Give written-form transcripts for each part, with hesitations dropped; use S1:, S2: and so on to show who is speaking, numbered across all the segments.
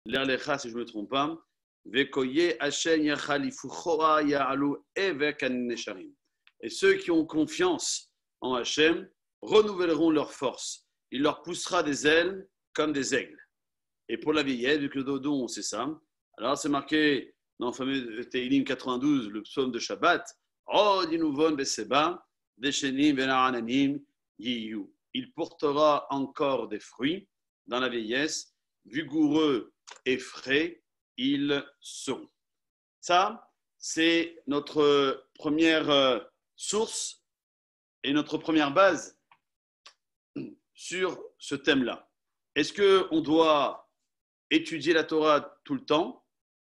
S1: l'Erlecha, si je ne me trompe pas, Vekoye Hashem Yachalifuchoa Ya'alu Evek An-Nesharim. Et ceux qui ont confiance en Hachem renouvelleront leur force. Il leur poussera des ailes comme des aigles. Et pour la vieillesse, vu que le dodo, on sait ça, alors c'est marqué dans le fameux Teilim 92, le psaume de Shabbat, Oh dinuvon beseba, deshenim venarananim yiyu. Il portera encore des fruits dans la vieillesse, vigoureux et frais, ils seront. Ça, c'est notre première source et notre première base sur ce thème-là. Est-ce qu'on doit étudier la Torah tout le temps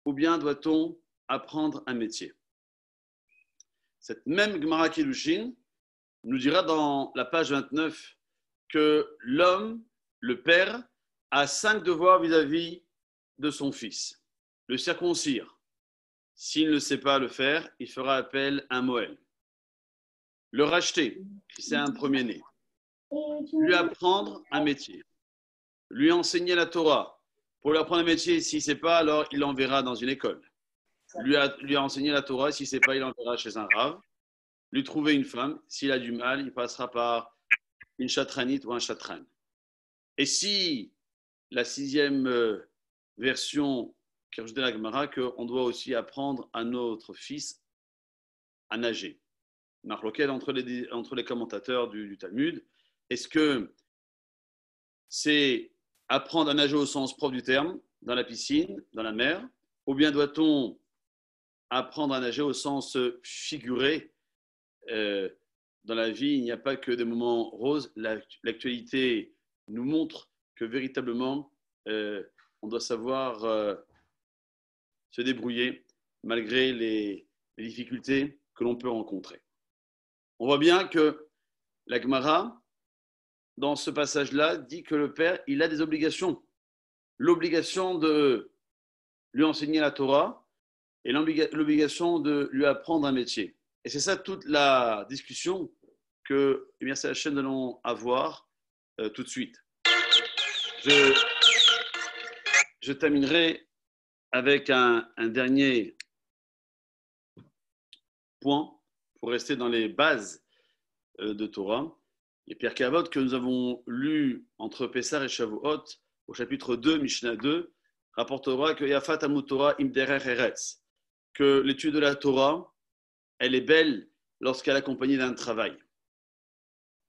S1: ou bien doit-on apprendre un métier? Cette même Gemara Kiddushin nous dira dans la page 29 que l'homme, le père, a 5 devoirs vis-à-vis de son fils. Le circoncire. S'il ne sait pas le faire, il fera appel à un Moël. Le racheter, si c'est un premier-né. Lui apprendre un métier. Lui enseigner la Torah. Pour lui apprendre un métier, s'il ne sait pas, alors il l'enverra dans une école. Lui enseigner la Torah, s'il ne sait pas, il l'enverra chez un rave. Lui trouver une femme, s'il a du mal, il passera par une chatranite ou un chatran. Et si la 6e version qui rajoute la Gemara, qu'on doit aussi apprendre à notre fils à nager. Marloquet entre les commentateurs du Talmud. Est-ce que c'est apprendre à nager au sens propre du terme, dans la piscine, dans la mer, ou bien doit-on apprendre à nager au sens figuré? Dans la vie, il n'y a pas que des moments roses. L'actualité nous montre que véritablement, on doit savoir se débrouiller malgré les difficultés que l'on peut rencontrer. On voit bien que la Gemara, dans ce passage-là, dit que le père, il a des obligations. L'obligation de lui enseigner la Torah et l'obligation de lui apprendre un métier. Et c'est ça toute la discussion que, eh bien, c'est la chaîne nous allons avoir tout de suite. Je terminerai avec un dernier point pour rester dans les bases de Torah. Les Pirkei Avot que nous avons lus entre Pessah et Shavuot, au chapitre 2, Mishnah 2, rapportera que Yafat Amud Torah im derech eretz, que l'étude de la Torah, elle est belle lorsqu'elle est accompagnée d'un travail.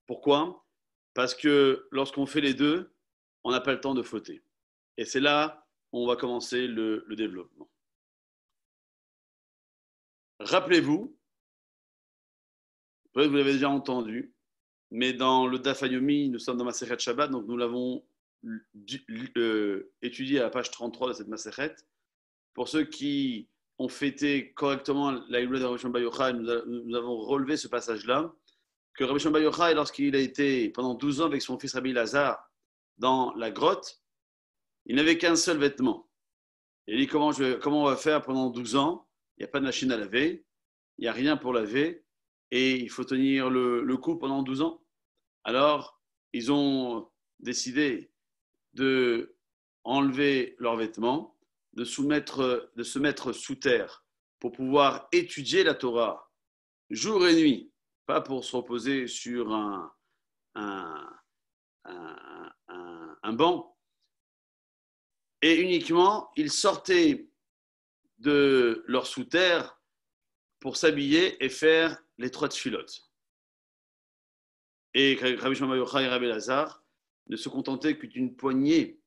S1: Pourquoi? Parce que lorsqu'on fait les deux, on n'a pas le temps de fauter. Et c'est là où on va commencer le développement. Rappelez-vous, peut-être vous l'avez déjà entendu, mais dans le Daf Yomi, nous sommes dans Masechet Shabbat, donc nous l'avons étudié à la page 33 de cette Masechet. Pour ceux qui ont fêté correctement la Yule de Rabbi Shimon Bar Yochai, nous avons relevé ce passage-là, que Rabbi Shimon Bar Yochai, lorsqu'il a été pendant 12 ans avec son fils Rabbi Lazare dans la grotte, il n'avait qu'un seul vêtement. Il dit comment on va faire pendant 12 ans? Il n'y a pas de machine à laver, il n'y a rien pour laver, et il faut tenir le coup pendant 12 ans. Alors, ils ont décidé de enlever leurs vêtements, de se mettre sous terre pour pouvoir étudier la Torah jour et nuit, pas pour se reposer sur un banc. Et uniquement, ils sortaient de leur sous-terre pour s'habiller et faire les 3 tfilotes. Et Rabbi Shimon Bar Yochai et Rabbi Lazare ne se contentaient que d'une poignée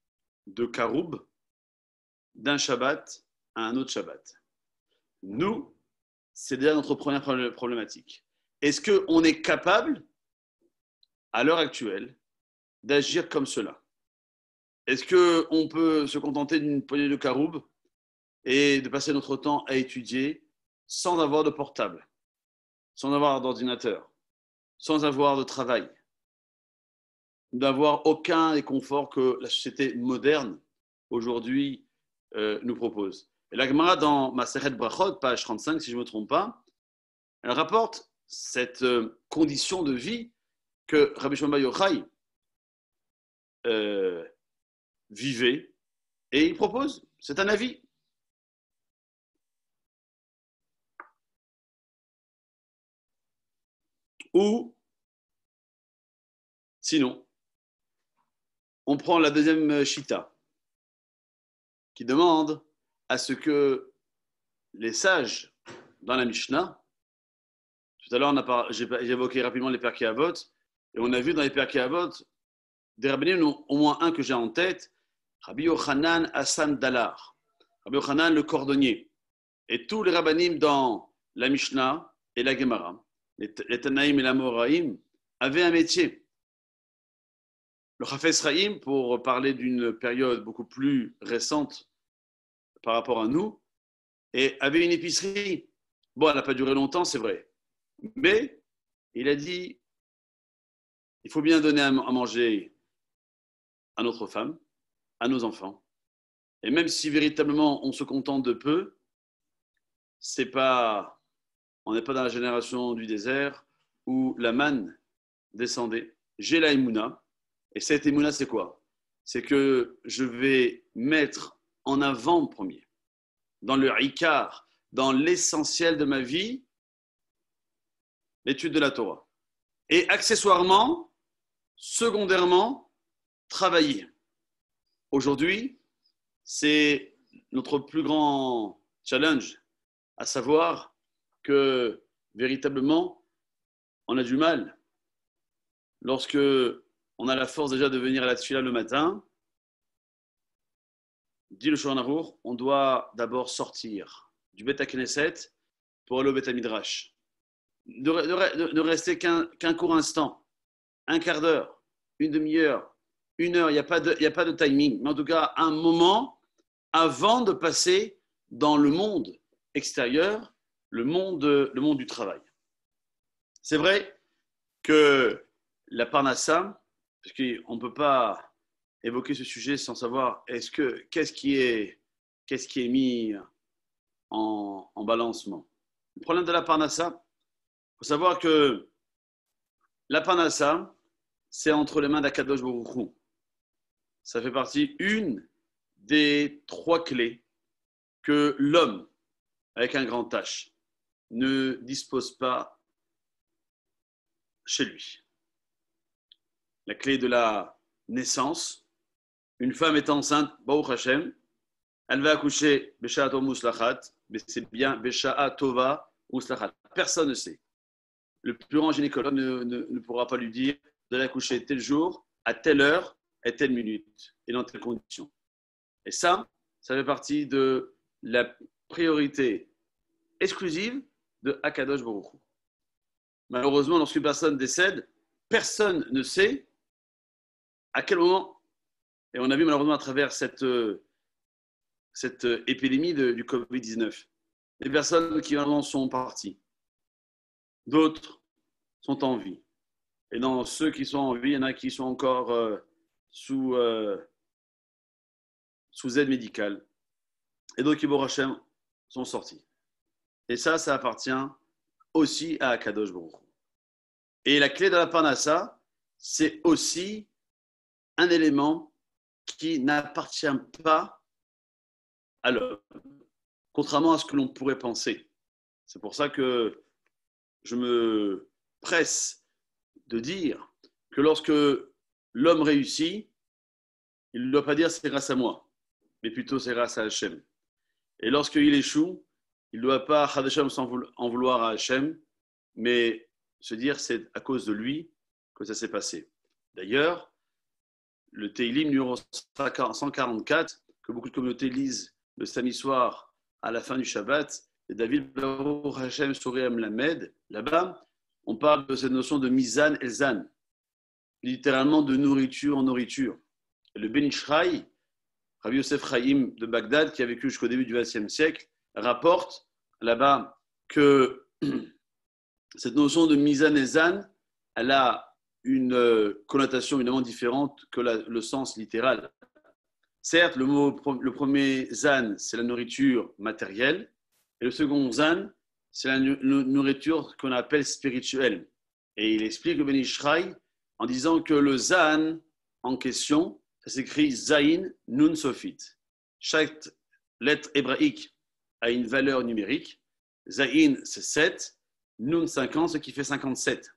S1: de caroubes d'un Shabbat à un autre Shabbat. Nous, c'est déjà notre première problématique. Est-ce qu'on est capable, à l'heure actuelle, d'agir comme cela? Est-ce qu'on peut se contenter d'une poignée de caroubes et de passer notre temps à étudier sans avoir de portable, sans avoir d'ordinateur, sans avoir de travail, d'avoir aucun des conforts que la société moderne aujourd'hui nous propose? Et la Gemara dans Masechet Brachot, page 35, si je ne me trompe pas, elle rapporte cette condition de vie que Rabbi Shimon Bar Yochai vivait Et il propose, c'est un avis. Ou, sinon, on prend la deuxième shita, qui demande à ce que les sages dans la Mishnah, tout à l'heure j'ai évoqué rapidement les Perkei Avot, et on a vu dans les Perkei Avot, des rabbinim, au moins un que j'ai en tête, Rabbi Yochanan Hassan Dalar, Rabbi Yochanan le cordonnier, et tous les rabbinim dans la Mishnah et la Gemara, les Tanaïm et la Moraïm, avaient un métier. Le Chafetz Chaim, pour parler d'une période beaucoup plus récente par rapport à nous, et avait une épicerie. Bon, elle n'a pas duré longtemps, c'est vrai. Mais il a dit, il faut bien donner à manger à notre femme, à nos enfants. Et même si véritablement on se contente de peu, on n'est pas dans la génération du désert où la manne descendait. J'ai la émouna. Et cette émouna, c'est quoi? C'est que je vais mettre en avant premier, dans le ikar, dans l'essentiel de ma vie, l'étude de la Torah. Et accessoirement, secondairement, travailler. Aujourd'hui, c'est notre plus grand challenge, à savoir que véritablement, on a du mal. Lorsque on a la force déjà de venir à la tefila le matin, dit le Shulchan Aruch, on doit d'abord sortir du Beth HaKnesset pour aller au Beth HaMidrash. De rester qu'un court instant, un quart d'heure, une demi-heure, une heure, il n'y a pas de timing, mais en tout cas un moment avant de passer dans le monde extérieur, le monde du travail. C'est vrai que la Parnassa, parce qu'on ne peut pas évoquer ce sujet sans savoir qu'est-ce qui est mis en balancement. Le problème de la Parnassa, il faut savoir que la Parnassa, c'est entre les mains d'Akadosh Baruch Hu. Ça fait partie une des 3 clés que l'homme, avec un grand H, ne dispose pas chez lui. La clé de la naissance, une femme est enceinte, Baruch Hashem, elle va accoucher Besha'a Tova Muslachat, mais c'est bien Besha'a Tova Muslachat. Personne ne sait. Le plus grand gynécologue ne pourra pas lui dire de l'accoucher tel jour, à telle heure, à telle minute, et dans telles conditions. Et ça fait partie de la priorité exclusive de Akadosh Baruch Hu. Malheureusement, lorsqu'une personne décède, personne ne sait à quel moment, et on a vu malheureusement à travers cette épidémie du Covid-19, les personnes qui vraiment sont parties, d'autres sont en vie. Et dans ceux qui sont en vie, il y en a qui sont encore sous aide médicale. Et d'autres qui, Baruch Hashem, sont sortis. Et ça appartient aussi à Akadosh Baruch Hu. Et la clé de la Parnassa, c'est aussi un élément qui n'appartient pas à l'homme, contrairement à ce que l'on pourrait penser. C'est pour ça que je me presse de dire que lorsque l'homme réussit, il ne doit pas dire c'est grâce à moi, mais plutôt c'est grâce à Hachem. Et lorsqu'il échoue, il ne doit pas en vouloir à Hachem, mais se dire c'est à cause de lui que ça s'est passé. D'ailleurs, le Teilim numéro 144, que beaucoup de communautés lisent le samedi soir à la fin du Shabbat, et David Baruch Hashem Sureh Mlamed, là-bas, on parle de cette notion de Mizan Elzan, littéralement de nourriture en nourriture. Et le Ben Ish Chai, Rabbi Yosef Chaim de Bagdad, qui a vécu jusqu'au début du XXe siècle, rapporte là-bas que cette notion de Mizan Elzan, elle a une connotation évidemment différente que le sens littéral. Certes, le premier zan, c'est la nourriture matérielle, et le second zan, c'est la nourriture qu'on appelle spirituelle. Et il explique le Ben Ish Chai en disant que le zan en question, ça s'écrit Zain Nun Sofit. Chaque lettre hébraïque a une valeur numérique. Zayin, c'est 7. Nun, 50, ce qui fait 57.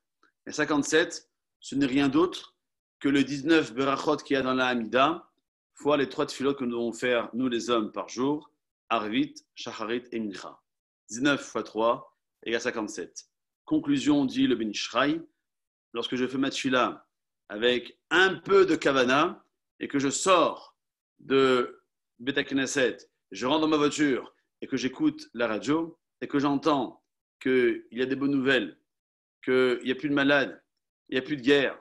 S1: Et 57, ce n'est rien d'autre que le 19 berachot qu'il y a dans la Hamida, fois les 3 tefilot que nous devons faire, nous les hommes, par jour, Arvit, Shacharit et Mincha. 19 fois 3 égale 57. Conclusion, dit le Ben Ishraï, lorsque je fais ma tefila avec un peu de kavana et que je sors de Bet HaKnesset, je rentre dans ma voiture et que j'écoute la radio et que j'entends qu'il y a des bonnes nouvelles, qu'il n'y a plus de malades, il n'y a plus de guerre,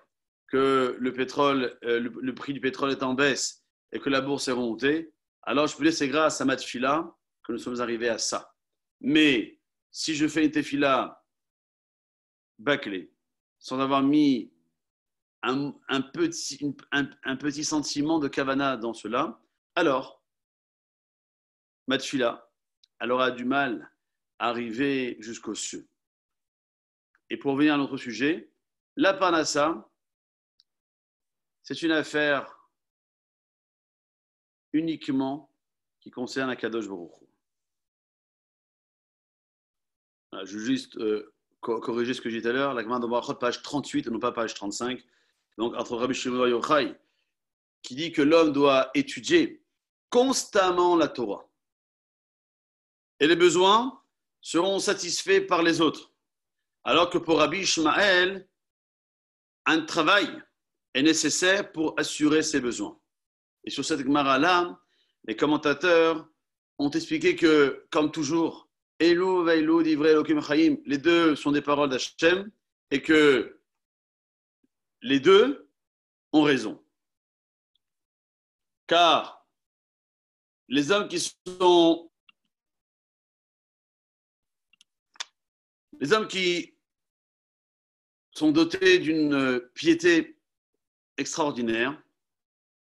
S1: que le pétrole, le prix du pétrole est en baisse et que la bourse est remontée, alors je peux dire c'est grâce à ma tefila que nous sommes arrivés à ça. Mais si je fais une tefila bâclée, sans avoir mis un petit sentiment de kavana dans cela, alors ma tefila, elle aura du mal à arriver jusqu'aux cieux. Et pour revenir à notre sujet, la parnassa, c'est une affaire uniquement qui concerne Akadosh Baruch Hu. Je veux juste corriger ce que j'ai dit tout à l'heure. La Gemara de Barachot, page 38 et non pas page 35. Donc, entre Rabbi Shimon Yochai, qui dit que l'homme doit étudier constamment la Torah. Et les besoins seront satisfaits par les autres. Alors que pour Rabbi Ishmael, un travail est nécessaire pour assurer ses besoins. Et sur cette Gemara-là, les commentateurs ont expliqué que, comme toujours, Elu ve'elu divrei Elokim Chaim, les deux sont des paroles d'Hachem et que les deux ont raison. Car les hommes qui sont dotés d'une piété extraordinaire,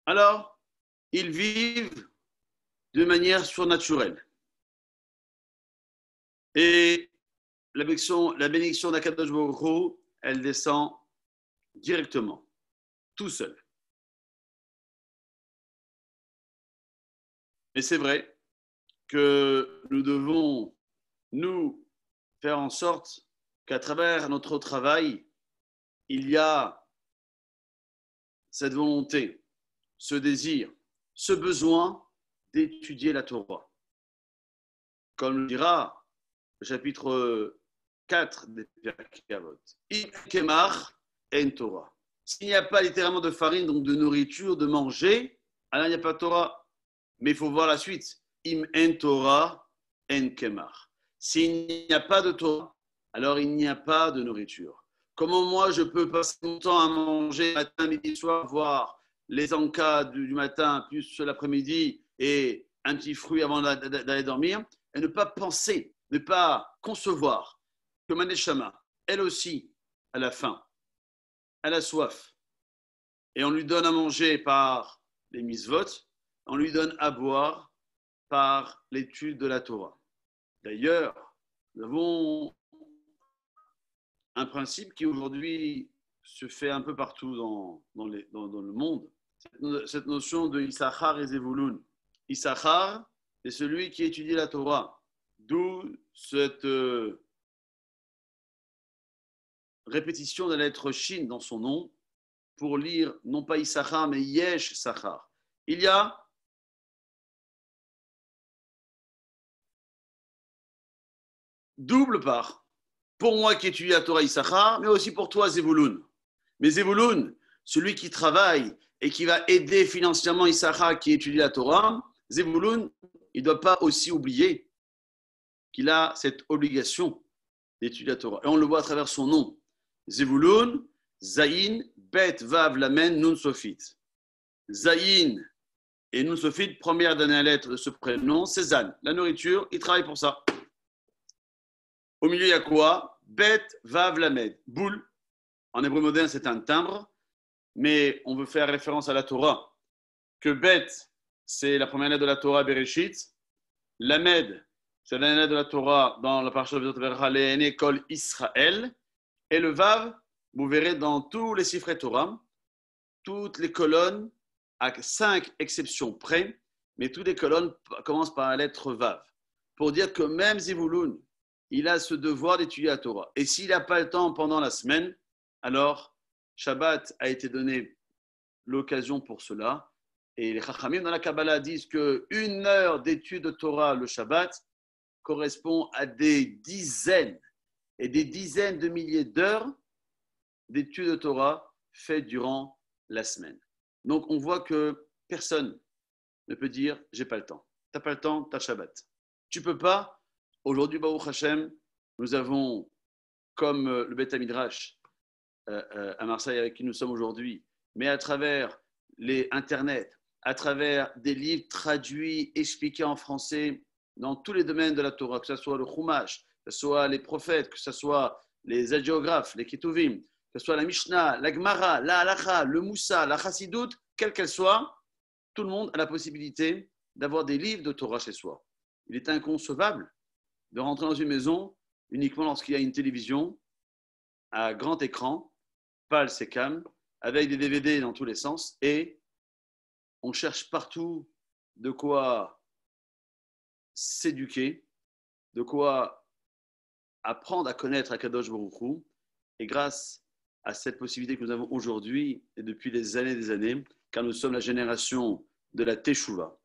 S1: alors ils vivent de manière surnaturelle. Et la bénédiction d'Akadosh Baruch Hu, elle descend directement, tout seul. Et c'est vrai que nous devons, nous, faire en sorte qu'à travers notre travail, il y a cette volonté, ce désir, ce besoin d'étudier la Torah. Comme le dira le chapitre 4 des Pirkei Avot. Im kemach en Torah. S'il n'y a pas littéralement de farine, donc de nourriture, de manger, alors il n'y a pas de Torah. Mais il faut voir la suite. Im en Torah en kemach. S'il n'y a pas de Torah, alors il n'y a pas de nourriture. Comment moi je peux passer mon temps à manger matin, midi, soir, voir les encas du matin, plus l'après-midi et un petit fruit avant d'aller dormir, et ne pas penser, ne pas concevoir que ma neshama, elle aussi, à la faim, elle a soif. Et on lui donne à manger par les misvot, on lui donne à boire par l'étude de la Torah. D'ailleurs, nous avons un principe qui aujourd'hui se fait un peu partout dans le monde, cette notion de Issachar et Zevulun. Issachar, c'est celui qui étudie la Torah, d'où cette répétition de la lettre Shin dans son nom pour lire non pas Issachar mais Yesh Sachar. Il y a double part. Pour moi qui étudie la Torah Issachar, mais aussi pour toi Zevulun. Mais Zevulun, celui qui travaille et qui va aider financièrement Issachar qui étudie la Torah, Zevulun, il ne doit pas aussi oublier qu'il a cette obligation d'étudier la Torah. Et on le voit à travers son nom. Zevulun, Zayin, Bet, Vav, Lamen, Nun, Sofit. Zayin et Nun, Sofit, première dernière lettre de ce prénom, c'est Zan. La nourriture, il travaille pour ça. Au milieu, il y a quoi? Bet, Vav, Lamed. Boule. En hébreu moderne, c'est un timbre, mais on veut faire référence à la Torah. Que Bet, c'est la première lettre de la Torah, Bereshit. Lamed, c'est la dernière lettre de la Torah dans la parasha de Verha, Le'ene Kol Israël. Et le Vav, vous verrez dans tous les Sifrei Torah, toutes les colonnes, à 5 exceptions près, mais toutes les colonnes commencent par la lettre Vav, pour dire que même Zivouloun, il a ce devoir d'étudier la Torah. Et s'il n'a pas le temps pendant la semaine, alors Shabbat a été donné l'occasion pour cela. Et les Chachamim dans la Kabbalah disent qu'une heure d'étude de Torah le Shabbat correspond à des dizaines et des dizaines de milliers d'heures d'études de Torah faites durant la semaine. Donc on voit que personne ne peut dire j'ai pas le temps. Tu n'as pas le temps, tu as Shabbat. Tu peux pas. Aujourd'hui, Baruch Hashem, nous avons, comme le Beth Midrash à Marseille avec qui nous sommes aujourd'hui, mais à travers les internets, à travers des livres traduits, expliqués en français dans tous les domaines de la Torah, que ce soit le Chumash, que ce soit les prophètes, que ce soit les hagiographes, les Ketuvim, que ce soit la Mishnah, la Gemara, la Halacha, le Moussa, la Chassidut, quelle qu'elle soit, tout le monde a la possibilité d'avoir des livres de Torah chez soi. Il est inconcevable de rentrer dans une maison uniquement lorsqu'il y a une télévision à grand écran, pâle, c'est calme, avec des DVD dans tous les sens, et on cherche partout de quoi s'éduquer, de quoi apprendre à connaître Akadosh Baruch Hu, et grâce à cette possibilité que nous avons aujourd'hui et depuis des années, car nous sommes la génération de la Teshuvah,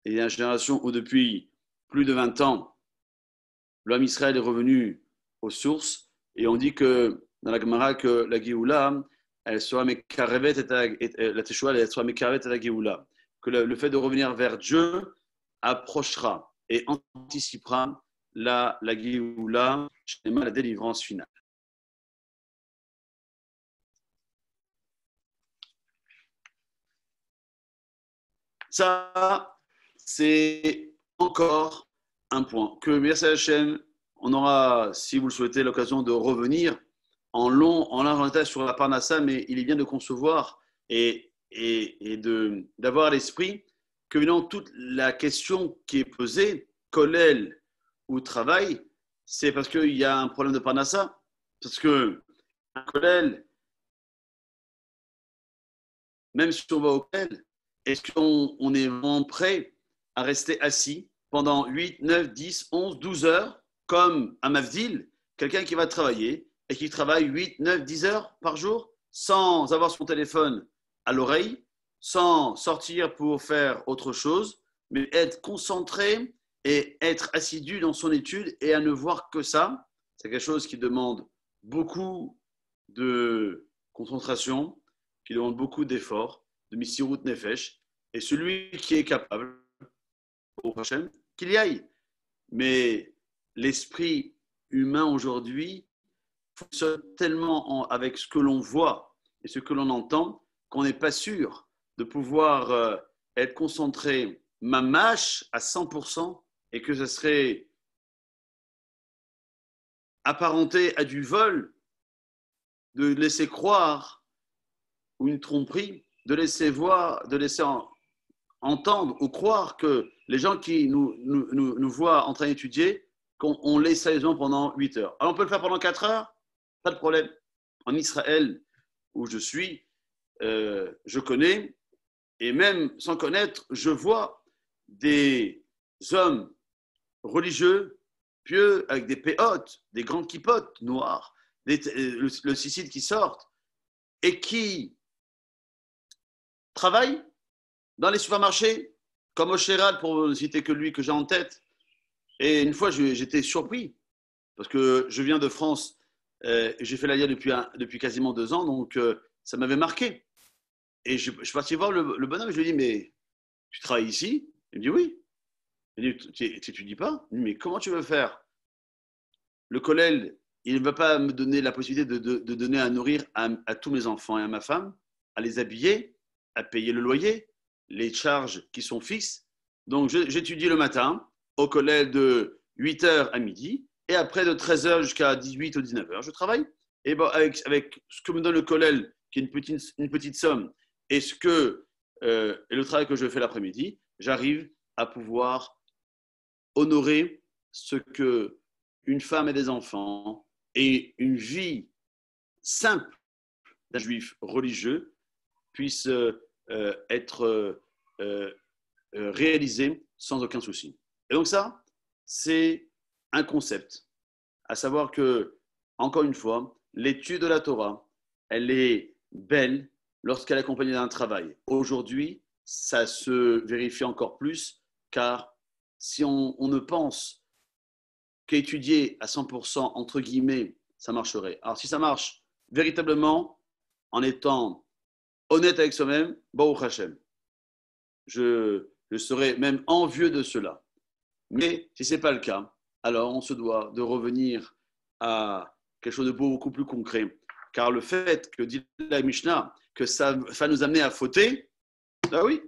S1: et la génération où depuis plus de 20 ans, l'homme Israël est revenu aux sources, et on dit que dans la Gemara que la Géoula, elle sera mekarevet et la Teshuvah, elle sera mekarevet et la Géoula, que le fait de revenir vers Dieu approchera et anticipera la Géoula, la délivrance finale. Ça, c'est encore un point que, merci à la chaîne, on aura, si vous le souhaitez, l'occasion de revenir en long, en large détail sur la Parnassa, mais il est bien de concevoir et d'avoir à l'esprit que évidemment, toute la question qui est posée, Kollel ou travail, c'est parce qu'il y a un problème de Parnassa. Parce que un Kollel, même si on va au Kollel, est-ce qu'on est vraiment prêt à rester assis pendant 8, 9, 10, 11, 12 heures, comme à Mavdil, quelqu'un qui va travailler et qui travaille 8, 9, 10 heures par jour sans avoir son téléphone à l'oreille, sans sortir pour faire autre chose, mais être concentré et être assidu dans son étude et à ne voir que ça. C'est quelque chose qui demande beaucoup de concentration, qui demande beaucoup d'efforts, de Missirut Nefesh, et celui qui est capable, au prochain, qu'il y aille. Mais l'esprit humain aujourd'hui fonctionne tellement avec ce que l'on voit et ce que l'on entend qu'on n'est pas sûr de pouvoir être concentré mamache à 100% et que ça serait apparenté à du vol de laisser croire ou une tromperie, de laisser voir, de laisser entendre ou croire que les gens qui nous voient en train d'étudier, qu'on laisse sérieusement pendant 8 heures. Alors on peut le faire pendant 4 heures, pas de problème. En Israël, où je suis, je connais, et même sans connaître, je vois des hommes religieux, pieux, avec des péotes, des grandes kippotes noires, le sicide qui sortent, et qui travaillent dans les supermarchés, comme au Sherad, pour ne citer que lui que j'ai en tête. Et une fois, j'étais surpris, parce que je viens de France, j'ai fait l'Aliyah depuis quasiment 2 ans, donc ça m'avait marqué. Et je suis parti voir le bonhomme, je lui ai dit, mais tu travailles ici? Il me dit, oui. Il me dit, tu n'étudies pas? Il me dit, mais comment tu veux faire? Le kollel, il ne va pas me donner la possibilité de donner à nourrir à tous mes enfants et à ma femme, à les habiller, à payer le loyer, les charges qui sont fixes. Donc, j'étudie le matin au kollel de 8h à midi et après de 13h jusqu'à 18 ou 19h, je travaille. Et bon, avec ce que me donne le kollel, qui est une petite somme, et le travail que je fais l'après-midi, j'arrive à pouvoir honorer ce que une femme et des enfants et une vie simple d'un juif religieux puisse être réaliser sans aucun souci. Et donc ça, c'est un concept, à savoir que, encore une fois, l'étude de la Torah, elle est belle lorsqu'elle est accompagnée d'un travail. Aujourd'hui, ça se vérifie encore plus, car si on ne pense qu'étudier à 100%, entre guillemets, ça marcherait. Alors si ça marche véritablement en étant honnête avec soi-même, Baruch Hashem, je serais même envieux de cela. Mais si ce n'est pas le cas, alors on se doit de revenir à quelque chose de beaucoup plus concret. Car le fait que dit la Mishnah, que ça va nous amener à fauter, bah oui,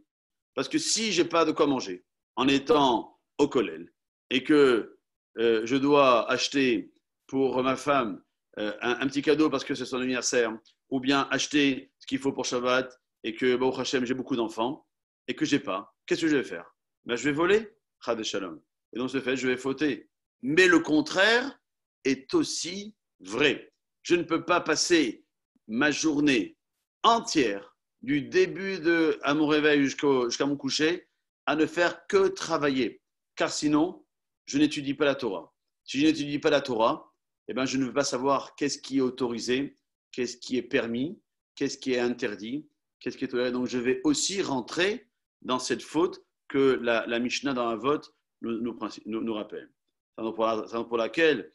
S1: parce que si je n'ai pas de quoi manger en étant au kollel et que je dois acheter pour ma femme un petit cadeau parce que c'est son anniversaire, ou bien acheter ce qu'il faut pour Shabbat et que, Baruch Hashem, j'ai beaucoup d'enfants et que je n'ai pas, qu'est-ce que je vais faire? Ben, je vais voler, Chad Shalom. Et dans ce fait, je vais fauter. Mais le contraire est aussi vrai. Je ne peux pas passer ma journée entière, du début à mon réveil jusqu'à mon coucher, à ne faire que travailler. Car sinon, je n'étudie pas la Torah. Si je n'étudie pas la Torah, eh ben, je ne veux pas savoir qu'est-ce qui est autorisé, qu'est-ce qui est permis, qu'est-ce qui est interdit, qu'est-ce qui est toléré. Donc, je vais aussi rentrer dans cette faute que la Mishnah dans la vote nous rappelle. C'est pour laquelle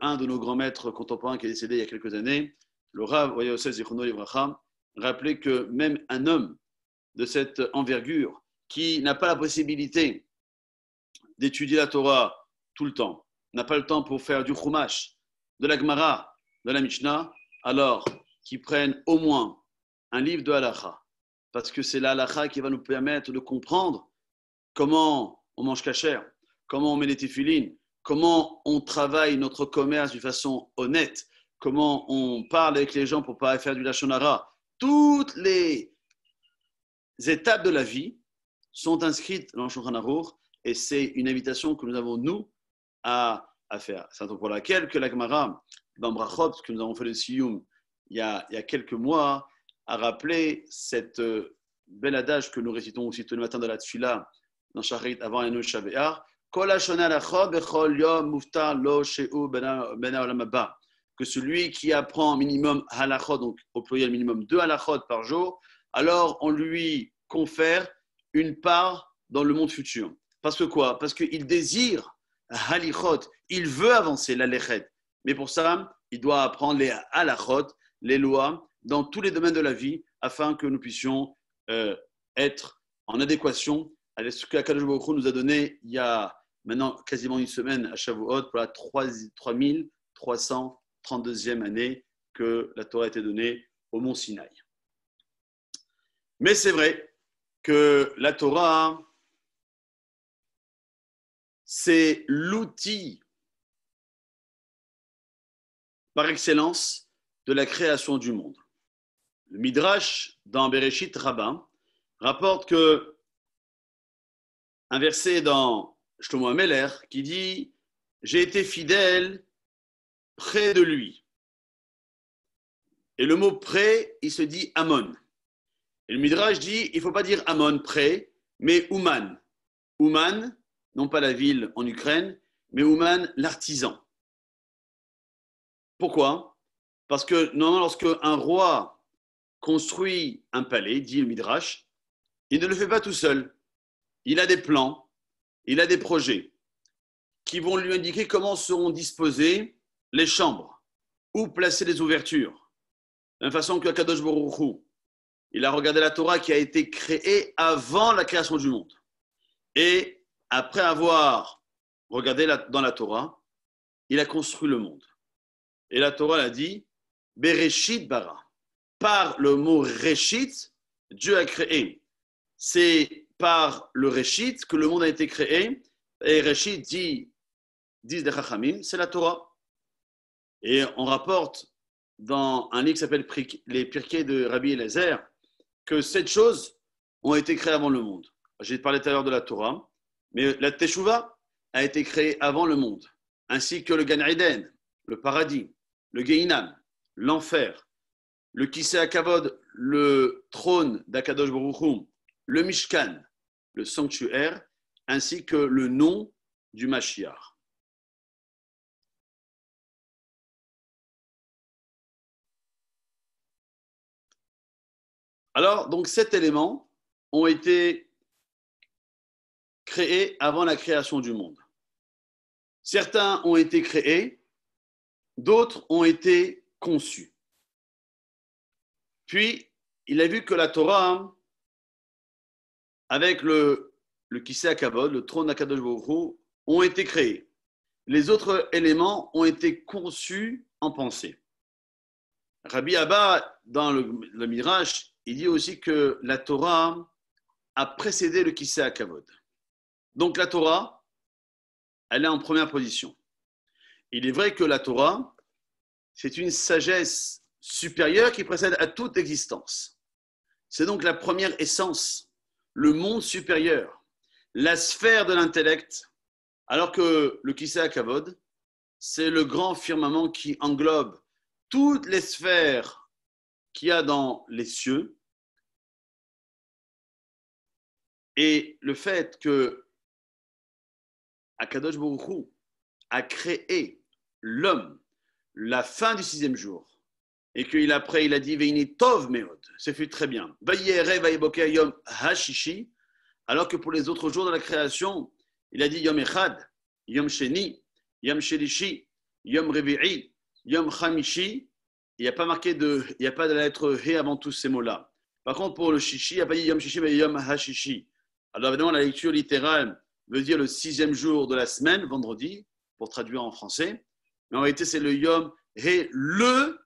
S1: un de nos grands maîtres contemporains qui est décédé il y a quelques années, le Rav Yosef Zichrono Livracha, rappelait que même un homme de cette envergure qui n'a pas la possibilité d'étudier la Torah tout le temps, n'a pas le temps pour faire du Chumash, de la Gemara, de la Mishnah, alors qu'il prenne au moins un livre de Halacha, parce que c'est la Halacha qui va nous permettre de comprendre comment on mange kasher, comment on met les téfilines, comment on travaille notre commerce d'une façon honnête, comment on parle avec les gens pour ne pas faire du lashon hara. Toutes les étapes de la vie sont inscrites dans le Shulchan Aruch et c'est une invitation que nous avons, nous, à faire. C'est pour laquelle que la Gemara, dans Brachot, que nous avons fait le Siyum il y a quelques mois, a rappelé cette bel adage que nous récitons aussi tous les matins de la Tfila, dans Shacharit avant Enu Shave'ar, que celui qui apprend minimum halachot, donc au pluriel minimum 2 halachot par jour, alors on lui confère une part dans le monde futur. Parce que quoi? Parce qu'il désire halichot, il veut avancer la lechet. Mais pour ça, il doit apprendre les halachot, les lois, dans tous les domaines de la vie, afin que nous puissions être en adéquation à ce que Akadosh Baruch Hu nous a donné il y a maintenant quasiment une semaine à Shavuot pour la 3332e année que la Torah a été donnée au mont Sinaï. Mais c'est vrai que la Torah, c'est l'outil par excellence de la création du monde. Le Midrash dans Bereshit Rabbah rapporte que un verset dans Shlomo Ameler qui dit « J'ai été fidèle près de lui ». Et le mot « près », il se dit « Amon ». Et le Midrash dit « Il ne faut pas dire « Amon » près, mais « Ouman ». Ouman, non pas la ville en Ukraine, mais Ouman, l'artisan. Pourquoi? Parce que normalement, lorsque un roi construit un palais, dit le Midrash, il ne le fait pas tout seul. Il a des plans, il a des projets qui vont lui indiquer comment seront disposées les chambres, où placer les ouvertures. De la même façon que Kadosh Baruch Hu, il a regardé la Torah qui a été créée avant la création du monde. Et après avoir regardé dans la Torah, il a construit le monde. Et la Torah a dit Bereshit bara. Par le mot Reshit, Dieu a créé. C'est par le Reshit que le monde a été créé. Et Reshit disent les Chachamim, c'est la Torah. Et on rapporte dans un livre qui s'appelle Les Pirkei de Rabbi Eliezer que 7 choses ont été créées avant le monde. J'ai parlé tout à l'heure de la Torah, mais la Teshuvah a été créée avant le monde, ainsi que le Gan Eden, le paradis, le Gehinam, l'enfer, le Kisei HaKavod, le trône d'Akadosh Baruch Hu, le Mishkan, le sanctuaire, ainsi que le nom du Mashiach. Alors, donc, 7 éléments ont été créés avant la création du monde. Certains ont été créés, d'autres ont été conçus. Puis, il a vu que la Torah, avec le Kisei HaKavod, le trône d'Akadosh Baruch Hu, ont été créés. Les autres éléments ont été conçus en pensée. Rabbi Abba, dans le Midrash, il dit aussi que la Torah a précédé le Kisei HaKavod. Donc la Torah, elle est en première position. Il est vrai que la Torah, c'est une sagesse supérieure qui précède à toute existence. C'est donc la première essence, le monde supérieur, la sphère de l'intellect, alors que le Kisei HaKavod, c'est le grand firmament qui englobe toutes les sphères qu'il y a dans les cieux. Et le fait que Akadosh Baruch Hu a créé l'homme la fin du 6e jour, et qu'après il a dit Veini Tov Meod, c'est fait très bien. Vayere Vayeboker Yom Hashishi, alors que pour les autres jours de la création, il a dit Yom Echad, Yom Sheni, Yom Shelishi, Yom Revi'i, Yom Chamishi. Il n'y a pas marqué il n'y a pas de la lettre He avant tous ces mots-là. Par contre, pour le Shishi, il n'y a pas dit Yom Shishi, mais Yom Hashishi. Alors évidemment, la lecture littérale veut dire le 6e jour de la semaine, vendredi, pour traduire en français. Mais en réalité, c'est le Yom He, le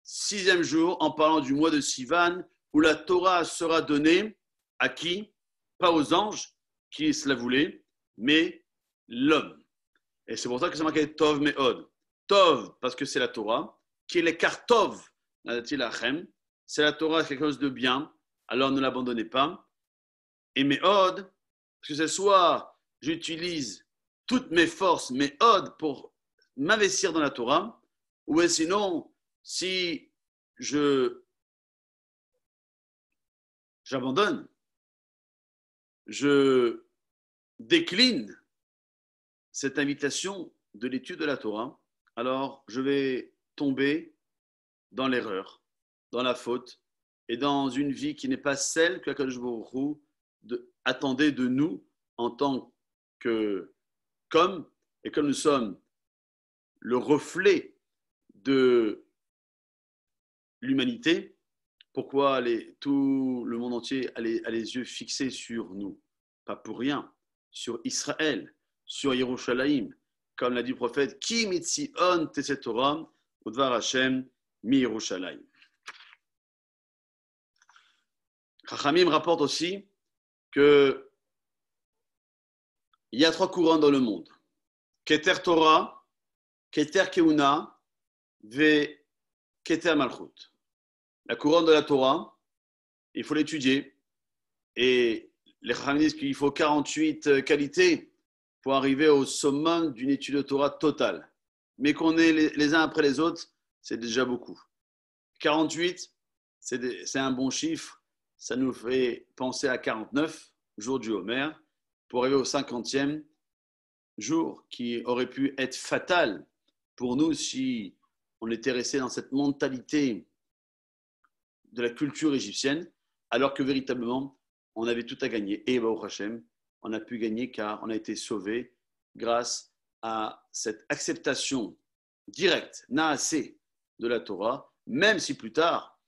S1: 6e jour, en parlant du mois de Sivan, où la Torah sera donnée à qui? Pas aux anges, qui se la voulaient, mais l'homme. Et c'est pour ça que c'est marqué Tov Me'od. Tov, parce que c'est la Torah, qui est l'écart Tov, c'est la Torah, quelque chose de bien, alors ne l'abandonnez pas. Et Me'od, parce que c'est soit j'utilise toutes mes forces, Me'od, pour m'investir dans la Torah, ou sinon, si j'abandonne, je décline cette invitation de l'étude de la Torah, alors je vais tomber dans l'erreur, dans la faute, et dans une vie qui n'est pas celle que Akadosh Baruch Hu attendait de nous en tant que comme nous sommes le reflet de l'humanité, pourquoi tout le monde entier a les yeux fixés sur nous? Pas pour rien, sur Israël, sur Yerushalayim, comme l'a dit le prophète, Ki mitzion teset Torah, udvar Hashem mi Yerushalayim. Chachamim rapporte aussi que il y a 3 courants dans le monde. Keter Torah, Keter Keuna, ve Keter Malchut. La couronne de la Torah, il faut l'étudier. Et les Chachamim disent qu'il faut 48 qualités pour arriver au summum d'une étude de Torah totale. Mais qu'on ait les uns après les autres, c'est déjà beaucoup. 48, c'est un bon chiffre. Ça nous fait penser à 49, jour du Homer, pour arriver au 50e jour, qui aurait pu être fatal pour nous si on était resté dans cette mentalité de la culture égyptienne, alors que véritablement, on avait tout à gagner. Et Baruch Hashem, on a pu gagner car on a été sauvé grâce à cette acceptation directe, naasé, de la Torah, même si plus tard,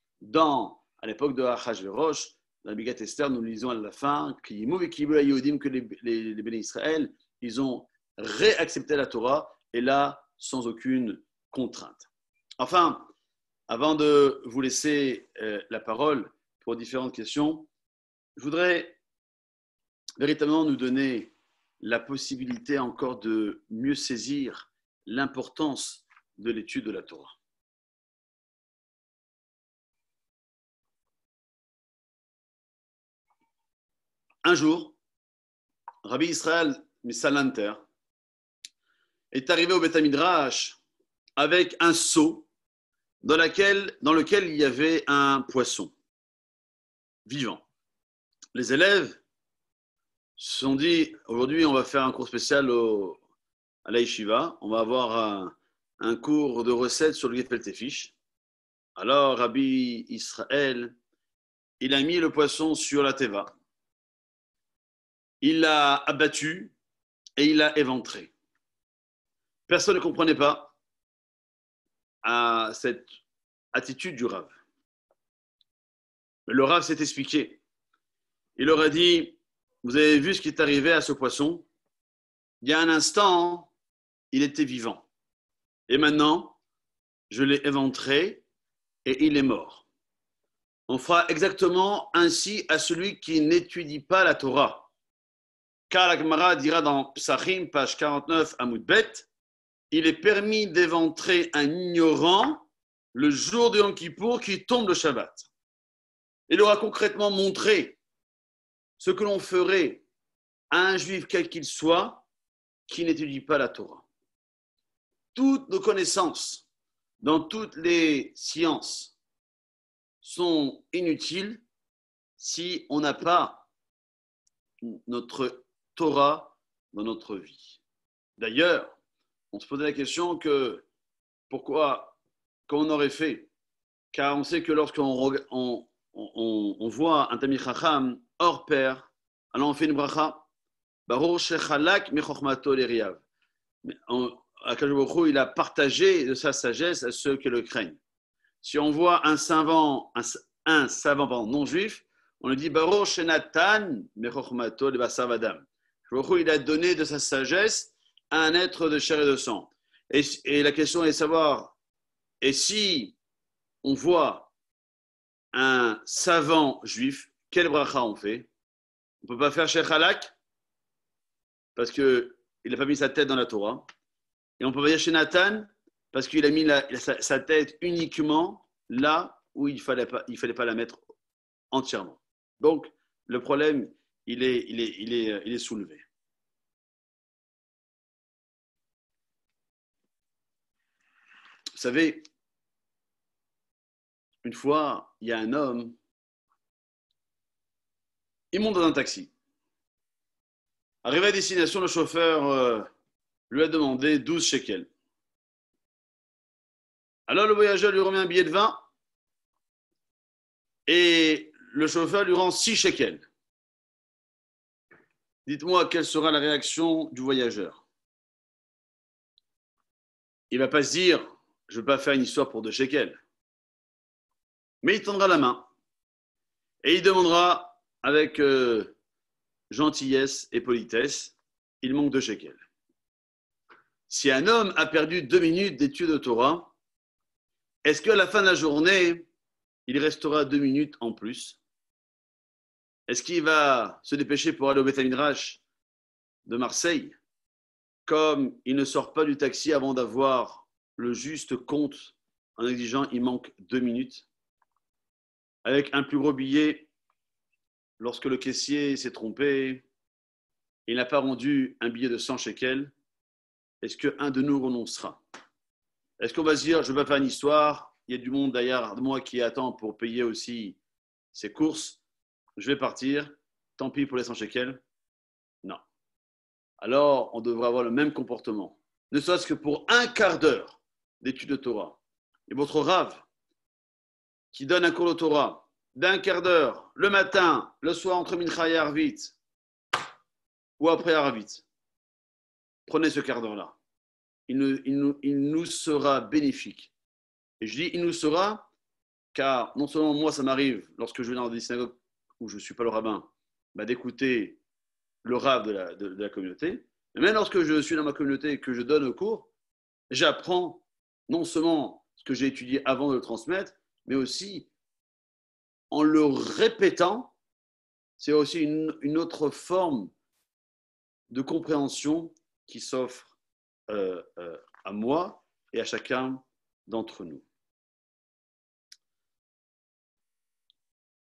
S1: à l'époque de Achashverosh, dans la Bigat Esther, nous lisons à la fin que les Béné Israël, ils ont réaccepté la Torah, et là, sans aucune contrainte. Enfin, avant de vous laisser la parole pour différentes questions, je voudrais véritablement nous donner la possibilité encore de mieux saisir l'importance de l'étude de la Torah. Un jour, Rabbi Israël Misalanter est arrivé au Beth Midrash avec un seau dans lequel il y avait un poisson vivant. Les élèves se sont dit, aujourd'hui, on va faire un cours spécial à la Yeshiva. On va avoir un cours de recettes sur le gefilte fish. Alors, Rabbi Israël, il a mis le poisson sur la teva. Il l'a abattu et il l'a éventré. Personne ne comprenait pas à cette attitude du Rav. Mais le Rav s'est expliqué. Il leur a dit, vous avez vu ce qui est arrivé à ce poisson? Il y a un instant, il était vivant. Et maintenant, je l'ai éventré et il est mort. On fera exactement ainsi à celui qui n'étudie pas la Torah. Car la Gemara dira dans Psachim, page 49, Amoud Bet, il est permis d'éventrer un ignorant le jour de Yom Kippour qui tombe le Shabbat. Il aura concrètement montré ce que l'on ferait à un juif quel qu'il soit qui n'étudie pas la Torah. Toutes nos connaissances dans toutes les sciences sont inutiles si on n'a pas notre Torah dans notre vie. D'ailleurs, on se posait la question que pourquoi, qu'on aurait fait, car on sait que lorsqu'on voit un Tamid Chacham hors pair, alors on fait une bracha, Baruch shechalak mechokmato l'eriav. Akadosh Baruch Hu, il a partagé de sa sagesse à ceux qui le craignent. Si on voit un savant non juif, on lui dit Baruch shenatan mechokmato lebasar vadam. Baruch Hu, il a donné de sa sagesse à un être de chair et de sang. Et la question est de savoir, et si on voit un savant juif, quel bracha on fait? On ne peut pas faire shechalak parce qu'il n'a pas mis sa tête dans la Torah. Et on peut pas dire chez Nathan parce qu'il a mis sa tête uniquement là où il ne fallait pas la mettre entièrement. Donc, le problème, il est soulevé. Vous savez, une fois, il y a un homme, il monte dans un taxi. Arrivé à destination, le chauffeur lui a demandé 12 shekels. Alors le voyageur lui remet un billet de 20 et le chauffeur lui rend 6 shekels. Dites-moi quelle sera la réaction du voyageur. Il ne va pas se dire, je ne veux pas faire une histoire pour 2 shekels. Mais il tendra la main et il demandera avec gentillesse et politesse, il manque 2 shekels. Si un homme a perdu 2 minutes d'étude de Torah, est-ce qu'à la fin de la journée, il restera 2 minutes en plus? Est-ce qu'il va se dépêcher pour aller au Beth Midrash de Marseille, comme il ne sort pas du taxi avant d'avoir le juste compte en exigeant il manque 2 minutes? Avec un plus gros billet, lorsque le caissier s'est trompé, il n'a pas rendu un billet de 100 shekels, est-ce qu'un de nous renoncera? Est-ce qu'on va se dire, je ne vais pas faire une histoire, il y a du monde derrière de moi qui attend pour payer aussi ses courses, je vais partir, tant pis pour les 100 shekels? Non. Alors, on devrait avoir le même comportement, ne serait-ce que pour un quart d'heure d'étude de Torah. Et votre Rav, qui donne un cours de Torah d'un quart d'heure, le matin, le soir, entre Mincha et Arvit, ou après Arvit, prenez ce quart d'heure-là. Il nous sera bénéfique. Et je dis il nous sera, car non seulement moi, ça m'arrive, lorsque je vais dans des synagogues où je ne suis pas le rabbin, d'écouter le Rav de la communauté, mais même lorsque je suis dans ma communauté et que je donne le cours, j'apprends non seulement ce que j'ai étudié avant de le transmettre, mais aussi en le répétant, c'est aussi une autre forme de compréhension qui s'offre à moi et à chacun d'entre nous.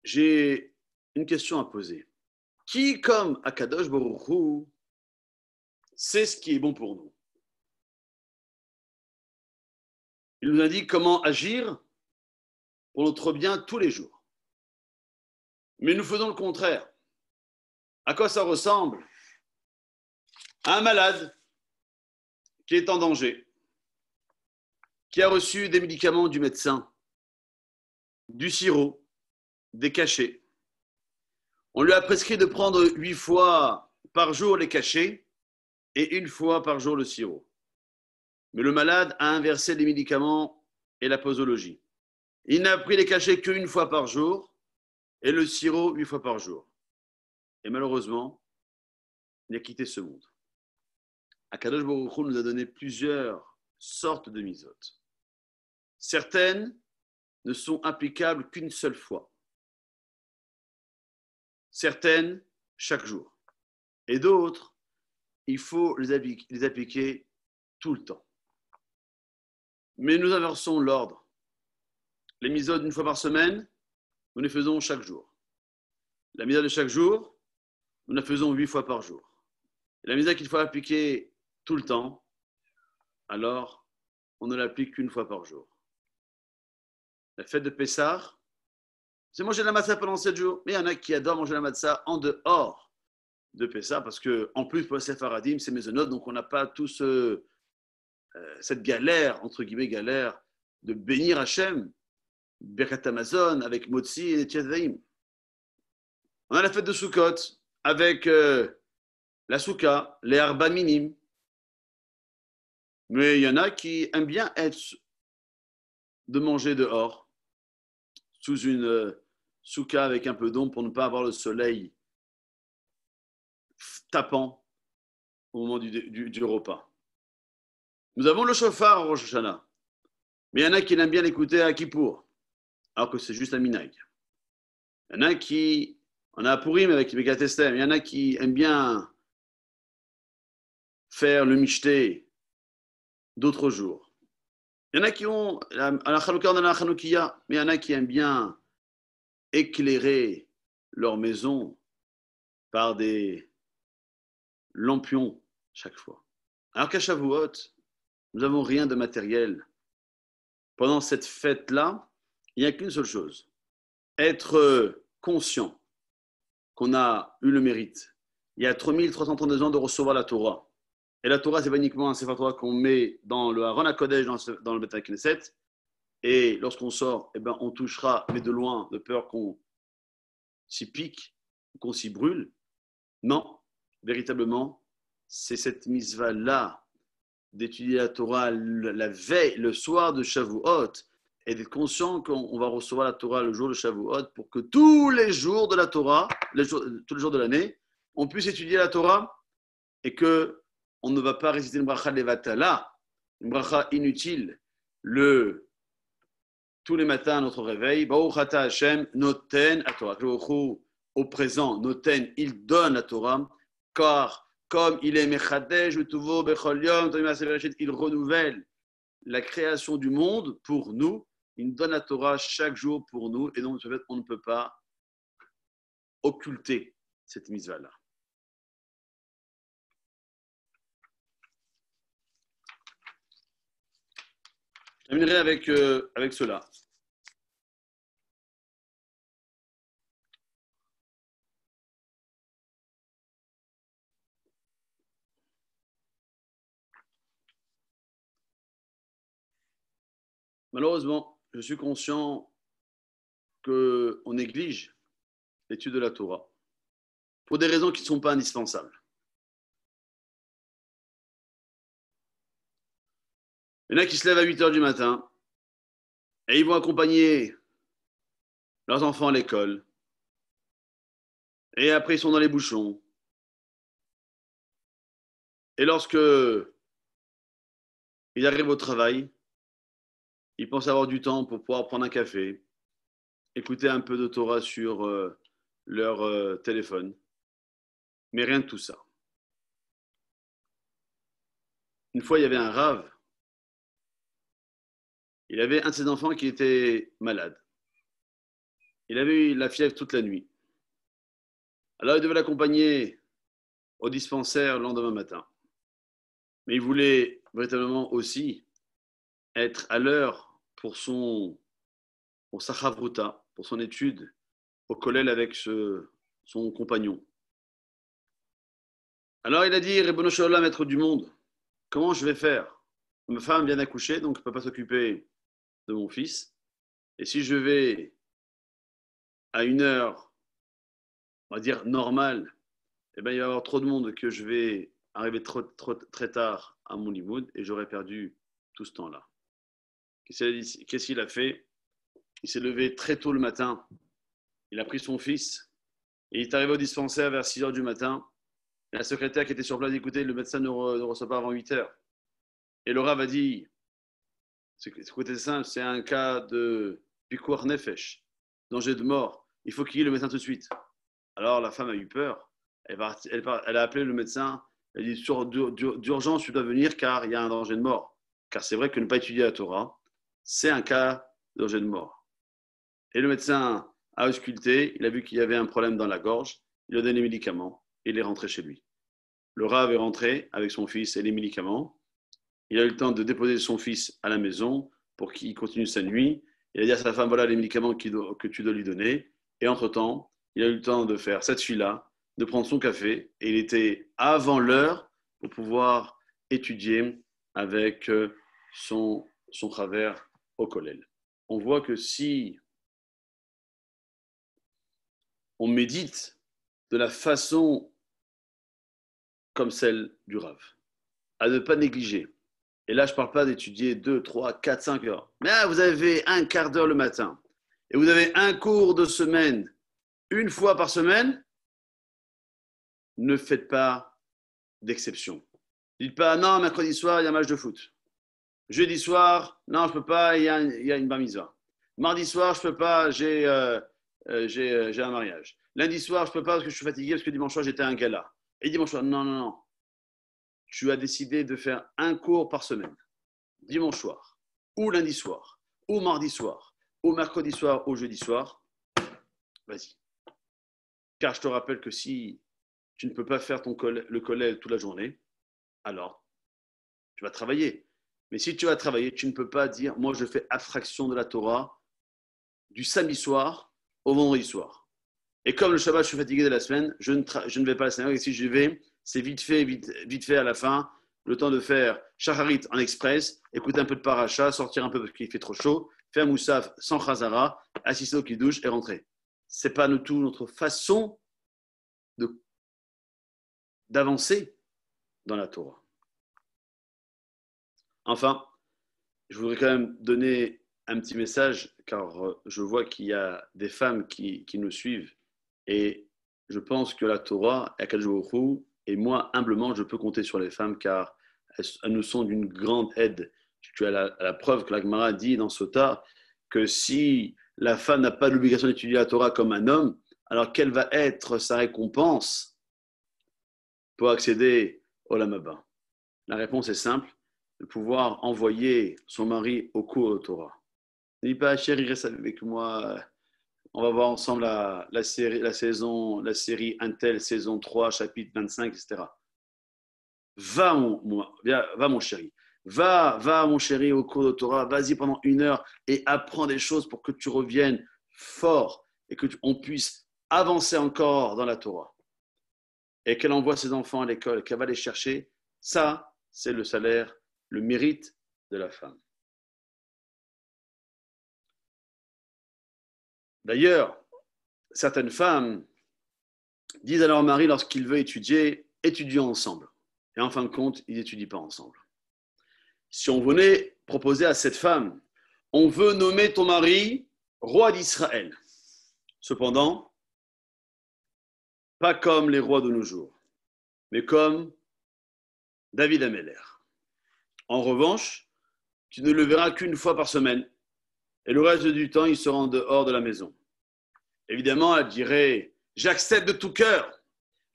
S1: J'ai une question à poser. Qui, comme Akadosh Baruch Hu, sait ce qui est bon pour nous? Il nous indique comment agir pour notre bien tous les jours. Mais nous faisons le contraire. À quoi ça ressemble Un malade qui est en danger, qui a reçu des médicaments du médecin, du sirop, des cachets. On lui a prescrit de prendre 8 fois par jour les cachets et 1 fois par jour le sirop. Mais le malade a inversé les médicaments et la posologie. Il n'a pris les cachets qu'1 fois par jour et le sirop 8 fois par jour. Et malheureusement, il a quitté ce monde. Akadosh Baruch Hu nous a donné plusieurs sortes de misot. Certaines ne sont applicables qu'une seule fois. Certaines, chaque jour. Et d'autres, il faut les appliquer tout le temps. Mais nous inversons l'ordre. Les misot d'1 fois par semaine, nous les faisons chaque jour. La misot de chaque jour, nous la faisons 8 fois par jour. Et la misot qu'il faut appliquer tout le temps, alors on ne l'applique qu'une fois par jour. La fête de Pessah, c'est manger la matzah pendant 7 jours. Mais il y en a qui adorent manger la matzah en dehors de Pessah, parce qu'en plus, pour les Sefaradim, c'est maisonnot, donc on n'a pas tout cette galère, entre guillemets, galère, de bénir Hachem, Birkat Amazon, avec Motzi et Tchadvaim. On a la fête de Sukkot, avec la Souka, les Arba Minim. Mais il y en a qui aiment bien être de manger dehors, sous une souka avec un peu d'ombre pour ne pas avoir le soleil tapant au moment du repas. Nous avons le chauffard au Rosh Hashanah, mais il y en a qui aiment bien l'écouter à Kippour, alors que c'est juste un minag. Il y en a qui, on a à Purim avec les Bekatestem, il y en a qui aiment bien faire le michté d'autres jours. Il y en a qui ont à la Chanukah, dans la Chanukiyah, mais il y en a qui aiment bien éclairer leur maison par des lampions chaque fois. Alors qu'à Shavuot, nous n'avons rien de matériel. Pendant cette fête-là, il n'y a qu'une seule chose. Être conscient qu'on a eu le mérite. Il y a 3332 ans de recevoir la Torah. Et la Torah, c'est pas uniquement un Sefer Torah qu'on met dans le Haron HaKodesh, dans le Beth Knesset. Et lorsqu'on sort, eh ben, on touchera, mais de loin, de peur qu'on s'y pique, qu'on s'y brûle. Non, véritablement, c'est cette mitzvah-là d'étudier la Torah la veille, le soir de Shavuot, et d'être conscient qu'on va recevoir la Torah le jour de Shavuot pour que tous les jours de la Torah, tous les jours de l'année, on puisse étudier la Torah et que on ne va pas réciter une bracha levatala, une bracha inutile, tous les matins à notre réveil. Baruch ata Hashem noten la Torah. Au présent, noten, il donne la Torah, car comme il est mechadesh utuvo bechol yom, il renouvelle la création du monde pour nous. Il nous donne la Torah chaque jour pour nous, et donc on ne peut pas occulter cette mitzvah-là. Je terminerai avec cela. Malheureusement, je suis conscient qu'on néglige l'étude de la Torah pour des raisons qui ne sont pas indispensables. Il y en a qui se lèvent à 8 heures du matin et ils vont accompagner leurs enfants à l'école. Et après, ils sont dans les bouchons. Et lorsque ils arrivent au travail, ils pensent avoir du temps pour pouvoir prendre un café, écouter un peu de Torah sur leur téléphone. Mais rien de tout ça. Une fois, il y avait un rave. Il avait un de ses enfants qui était malade. Il avait eu la fièvre toute la nuit. Alors, il devait l'accompagner au dispensaire le lendemain matin. Mais il voulait véritablement aussi être à l'heure pour sa chavruta, pour son étude au kollel avec son compagnon. Alors il a dit, Ribono Shel Olam, maître du monde, comment je vais faire? Ma femme vient d'accoucher, donc je ne peux pas s'occuper de mon fils. Et si je vais à une heure, on va dire normale, eh ben, il va y avoir trop de monde que je vais arriver très tard à mon limoud et j'aurai perdu tout ce temps-là. Qu'est-ce qu'il a fait? Il s'est levé très tôt le matin, il a pris son fils et il est arrivé au dispensaire vers 6 heures du matin. Et la secrétaire qui était sur place dit, écoutez, le médecin ne reçoit pas avant 8 heures. Et le Rav a dit, c'est simple, c'est un cas de pikuach nefesh, danger de mort. Il faut qu'il y ait le médecin tout de suite. Alors la femme a eu peur. Elle a appelé le médecin. Elle dit, d'urgence, tu dois venir car il y a un danger de mort. Car c'est vrai que ne pas étudier la Torah, c'est un cas de danger de mort. Et le médecin a ausculté, il a vu qu'il y avait un problème dans la gorge, il a donné les médicaments et il est rentré chez lui. Le Rav est rentré avec son fils et les médicaments. Il a eu le temps de déposer son fils à la maison pour qu'il continue sa nuit. Il a dit à sa femme, voilà les médicaments que tu dois lui donner. Et entre-temps, il a eu le temps de faire cette fille-là, de prendre son café. Et il était avant l'heure pour pouvoir étudier avec son travers au collège. On voit que si on médite de la façon comme celle du Rav, à ne pas négliger. Et là, je ne parle pas d'étudier 2, 3, 4, 5 heures. Mais là, vous avez un quart d'heure le matin et vous avez un cours de semaine, une fois par semaine, ne faites pas d'exception. Dites pas, non, mercredi soir, il y a un match de foot. Jeudi soir, non, je ne peux pas, il y a une bar mitzvah. Mardi soir, je ne peux pas, j'ai un mariage. Lundi soir, je ne peux pas parce que je suis fatigué, parce que dimanche soir, j'étais à un gala. Et dimanche soir, non. Tu as décidé de faire un cours par semaine. Dimanche soir, ou lundi soir, ou mardi soir, ou mercredi soir, ou jeudi soir, vas-y. Car je te rappelle que si tu ne peux pas faire le collège toute la journée, alors tu vas travailler. Mais si tu vas travailler, tu ne peux pas dire, moi je fais abstraction de la Torah du samedi soir au vendredi soir. Et comme le Shabbat, je suis fatigué de la semaine, je ne vais pas à la synagogue. Et si je vais, c'est vite fait à la fin, le temps de faire shacharit en express, écouter un peu de paracha, sortir un peu parce qu'il fait trop chaud, faire moussaf sans chazara, assister au kiddush et rentrer. Ce n'est pas du tout notre façon d'avancer dans la Torah. Enfin, je voudrais quand même donner un petit message, car je vois qu'il y a des femmes qui nous suivent et je pense que la Torah, Akadosh Baruch Hu, et moi, humblement, je peux compter sur les femmes car elles nous sont d'une grande aide. Tu as la preuve que la Gemara dit dans Sota que si la femme n'a pas l'obligation d'étudier la Torah comme un homme, alors quelle va être sa récompense pour accéder au Olam Haba? La réponse est simple, de pouvoir envoyer son mari au cours de Torah. Ne dis pas, chérie, reste avec moi, on va voir ensemble la série Intel, saison 3, chapitre 25, etc. Va mon chéri. Va, mon chéri, au cours de Torah. Vas-y pendant 1 heure et apprends des choses pour que tu reviennes fort et qu'on puisse avancer encore dans la Torah. Et qu'elle envoie ses enfants à l'école, qu'elle va les chercher. Ça, c'est le salaire, le mérite de la femme. D'ailleurs, certaines femmes disent à leur mari lorsqu'il veut étudier, étudions ensemble. Et en fin de compte, ils n'étudient pas ensemble. Si on venait proposer à cette femme, on veut nommer ton mari roi d'Israël. Cependant, pas comme les rois de nos jours, mais comme David Ameller. En revanche, tu ne le verras qu'une fois par semaine et le reste du temps, il sera en dehors de la maison. Évidemment, elle dirait, j'accepte de tout cœur.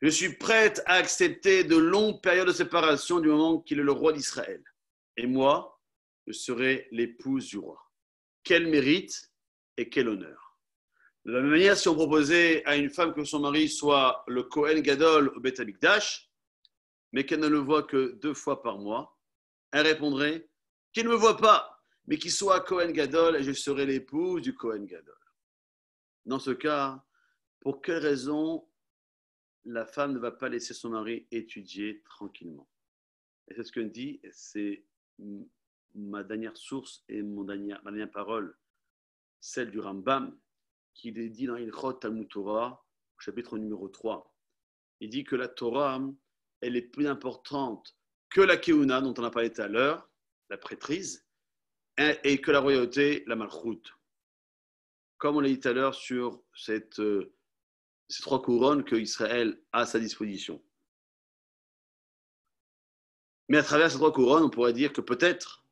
S1: Je suis prête à accepter de longues périodes de séparation du moment qu'il est le roi d'Israël. Et moi, je serai l'épouse du roi. Quel mérite et quel honneur. De la même manière, si on proposait à une femme que son mari soit le Kohen Gadol au Beth Amikdash, mais qu'elle ne le voit que 2 fois par mois, elle répondrait qu'il ne me voit pas, mais qu'il soit Kohen Gadol et je serai l'épouse du Kohen Gadol. Dans ce cas, pour quelle raison la femme ne va pas laisser son mari étudier tranquillement. Et c'est ce que dit, c'est ma dernière source et ma dernière parole, celle du Rambam, qui est dit dans Ilchot Talmud Torah, au chapitre numéro 3. Il dit que la Torah, elle est plus importante que la Keuna, dont on a parlé tout à l'heure, la prêtrise, et que la royauté, la Malchut. Comme on l'a dit tout à l'heure sur ces 3 couronnes que Israël a à sa disposition. Mais à travers ces 3 couronnes, on pourrait dire que peut-être,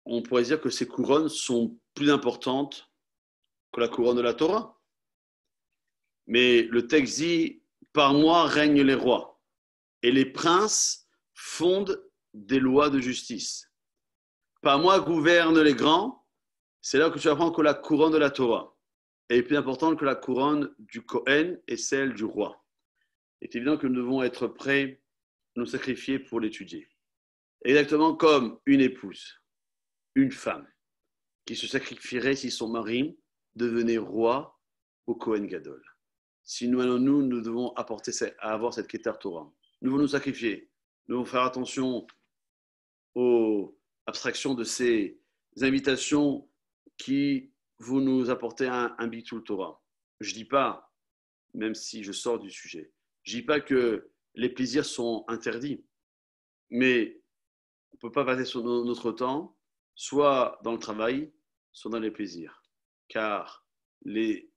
S1: on pourrait dire que ces couronnes sont plus importantes que la couronne de la Torah. Mais le texte dit, par moi règnent les rois, et les princes fondent des lois de justice. Par moi gouvernent les grands, c'est là que tu apprends que la couronne de la Torah est plus importante que la couronne du Kohen et celle du roi. Il est évident que nous devons être prêts à nous sacrifier pour l'étudier. Exactement comme une épouse, une femme, qui se sacrifierait si son mari devenait roi au Kohen Gadol. Si nous devons avoir cette Keter Torah. Nous devons nous sacrifier. Nous devons faire attention aux abstractions de ces invitations qui vont nous apporter un Bitul Torah. Je ne dis pas, même si je sors du sujet, je ne dis pas que les plaisirs sont interdits, mais on ne peut pas passer notre temps soit dans le travail, soit dans les plaisirs. Car il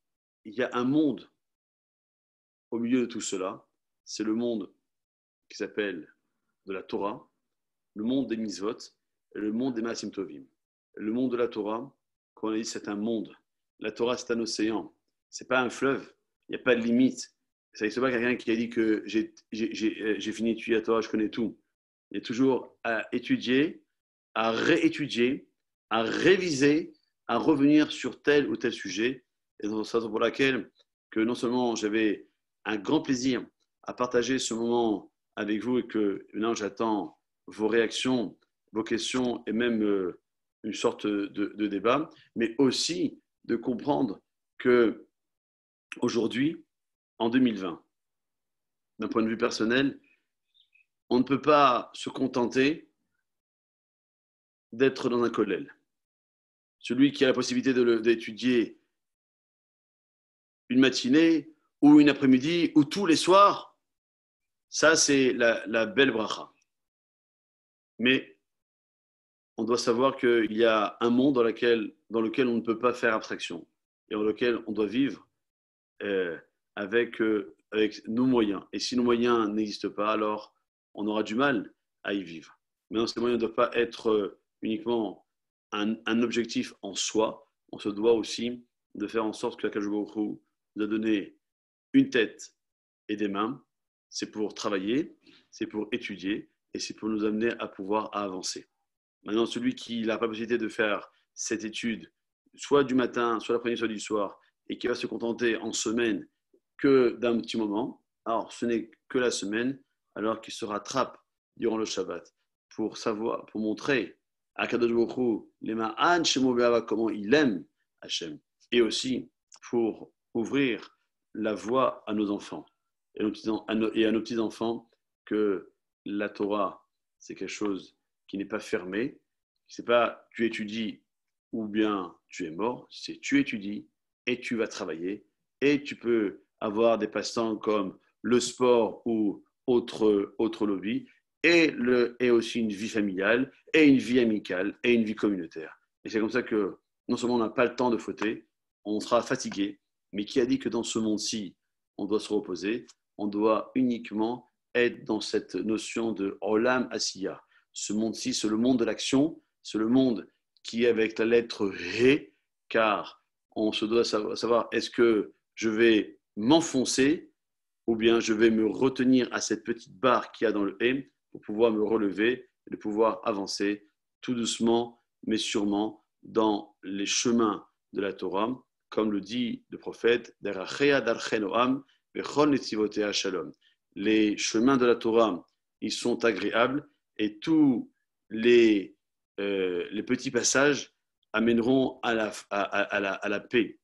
S1: y a un monde au milieu de tout cela, c'est le monde qui s'appelle de la Torah, le monde des mitzvot et le monde des maasim tovim. Le monde de la Torah, comme on a dit, c'est un monde. La Torah, c'est un océan. Ce n'est pas un fleuve. Il n'y a pas de limite. Ça n'existe pas quelqu'un qui a dit que j'ai fini d'étudier la Torah, je connais tout. Il y a toujours à étudier, à réétudier, à réviser, à revenir sur tel ou tel sujet. Et c'est ça pour laquelle que non seulement j'avais un grand plaisir à partager ce moment avec vous et que maintenant j'attends vos réactions, vos questions et même une sorte de débat, mais aussi de comprendre que aujourd'hui, en 2020, d'un point de vue personnel, on ne peut pas se contenter d'être dans un kollel. Celui qui a la possibilité d'étudier une matinée ou une après-midi ou tous les soirs, ça c'est la belle bracha. Mais on doit savoir qu'il y a un monde dans lequel on ne peut pas faire abstraction et dans lequel on doit vivre avec nos moyens. Et si nos moyens n'existent pas, alors on aura du mal à y vivre. Mais ces moyens ne doivent pas être uniquement un objectif en soi. On se doit aussi de faire en sorte que la Baruch Hu nous a donné une tête et des mains. C'est pour travailler, c'est pour étudier et c'est pour nous amener à pouvoir avancer. Maintenant, celui qui n'a pas la possibilité de faire cette étude, soit du matin, soit l'après-midi, soit du soir, et qui va se contenter en semaine que d'un petit moment, alors ce n'est que la semaine, alors qu'il se rattrape durant le Shabbat pour savoir, pour montrer à Kadosh Baruch Hu les ma'an shemo be'ava, comment il aime Hachem, et aussi pour ouvrir la voie à nos enfants et à nos petits-enfants que la Torah, c'est quelque chose qui n'est pas fermé. C'est pas tu étudies ou bien tu es mort, c'est tu étudies et tu vas travailler et tu peux avoir des passe-temps comme le sport ou autre lobby et aussi une vie familiale et une vie amicale et une vie communautaire. Et c'est comme ça que non seulement on n'a pas le temps de fauter, on sera fatigué, mais qui a dit que dans ce monde-ci, on doit se reposer, on doit uniquement être dans cette notion de Olam Asiya. Ce monde-ci, c'est le monde de l'action, c'est le monde qui est avec la lettre Ré, car on se doit savoir est-ce que je vais m'enfoncer ou bien je vais me retenir à cette petite barre qu'il y a dans le Hé pour pouvoir me relever et de pouvoir avancer tout doucement mais sûrement dans les chemins de la Torah, comme le dit le prophète, les chemins de la Torah, ils sont agréables et tous les petits passages amèneront à la paix,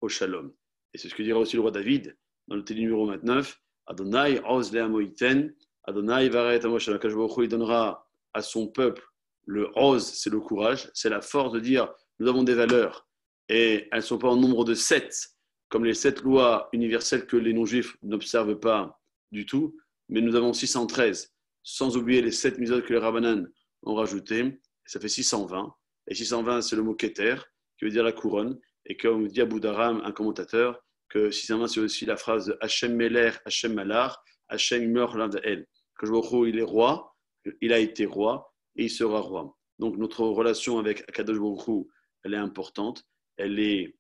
S1: au shalom. Et c'est ce que dira aussi le roi David, dans le télé numéro 29, Adonai oz le'amoiten, Adonai varet amosh, Akadosh Baruch Hu, il donnera à son peuple le oz, c'est le courage, c'est la force de dire nous avons des valeurs et elles ne sont pas en nombre de 7, comme les 7 lois universelles que les non-juifs n'observent pas du tout, mais nous avons 613, sans oublier les 7 mitzvot que les Rabbanan ont rajouté, ça fait 620. Et 620, c'est le mot Keter, qui veut dire la couronne. Et comme dit Abu Dharam, un commentateur, que 620, c'est aussi la phrase de Hachem Meler, Hachem Malar, Hachem meurt l'un d'elle. Que il est roi, il a été roi, et il sera roi. Donc notre relation avec Akadosh Baruch Hu, elle est importante, elle est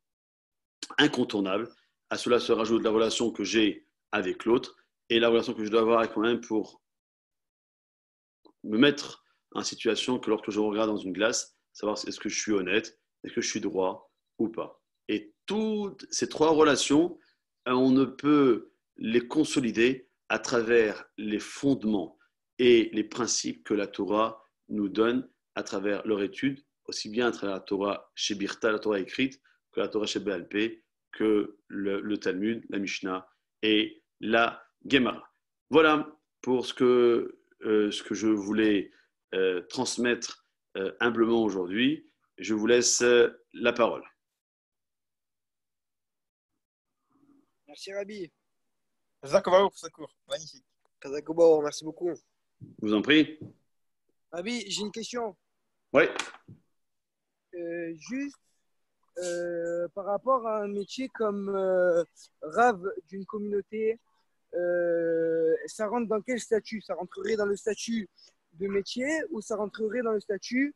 S1: incontournable. À cela se rajoute la relation que j'ai avec l'autre et la relation que je dois avoir avec moi-même pour me mettre en situation que lorsque je regarde dans une glace, savoir est-ce que je suis honnête, est-ce que je suis droit ou pas. Et toutes ces 3 relations, on ne peut les consolider à travers les fondements et les principes que la Torah nous donne à travers leur étude, aussi bien à travers la Torah chez Birta, la Torah écrite, que la Torah chez Baal Pé, que le Talmud, la Mishnah et la Gemara. Voilà pour ce que je voulais transmettre humblement aujourd'hui. Je vous laisse la parole.
S2: Merci Rabbi.
S3: Magnifique.
S2: Kazakobo, merci beaucoup.
S1: Je vous en prie.
S2: Rabbi, j'ai une question.
S1: Oui.
S2: Juste par rapport à un métier comme Rav d'une communauté, ça rentre dans quel statut? Ça rentrerait dans le statut de métier ou ça rentrerait dans le statut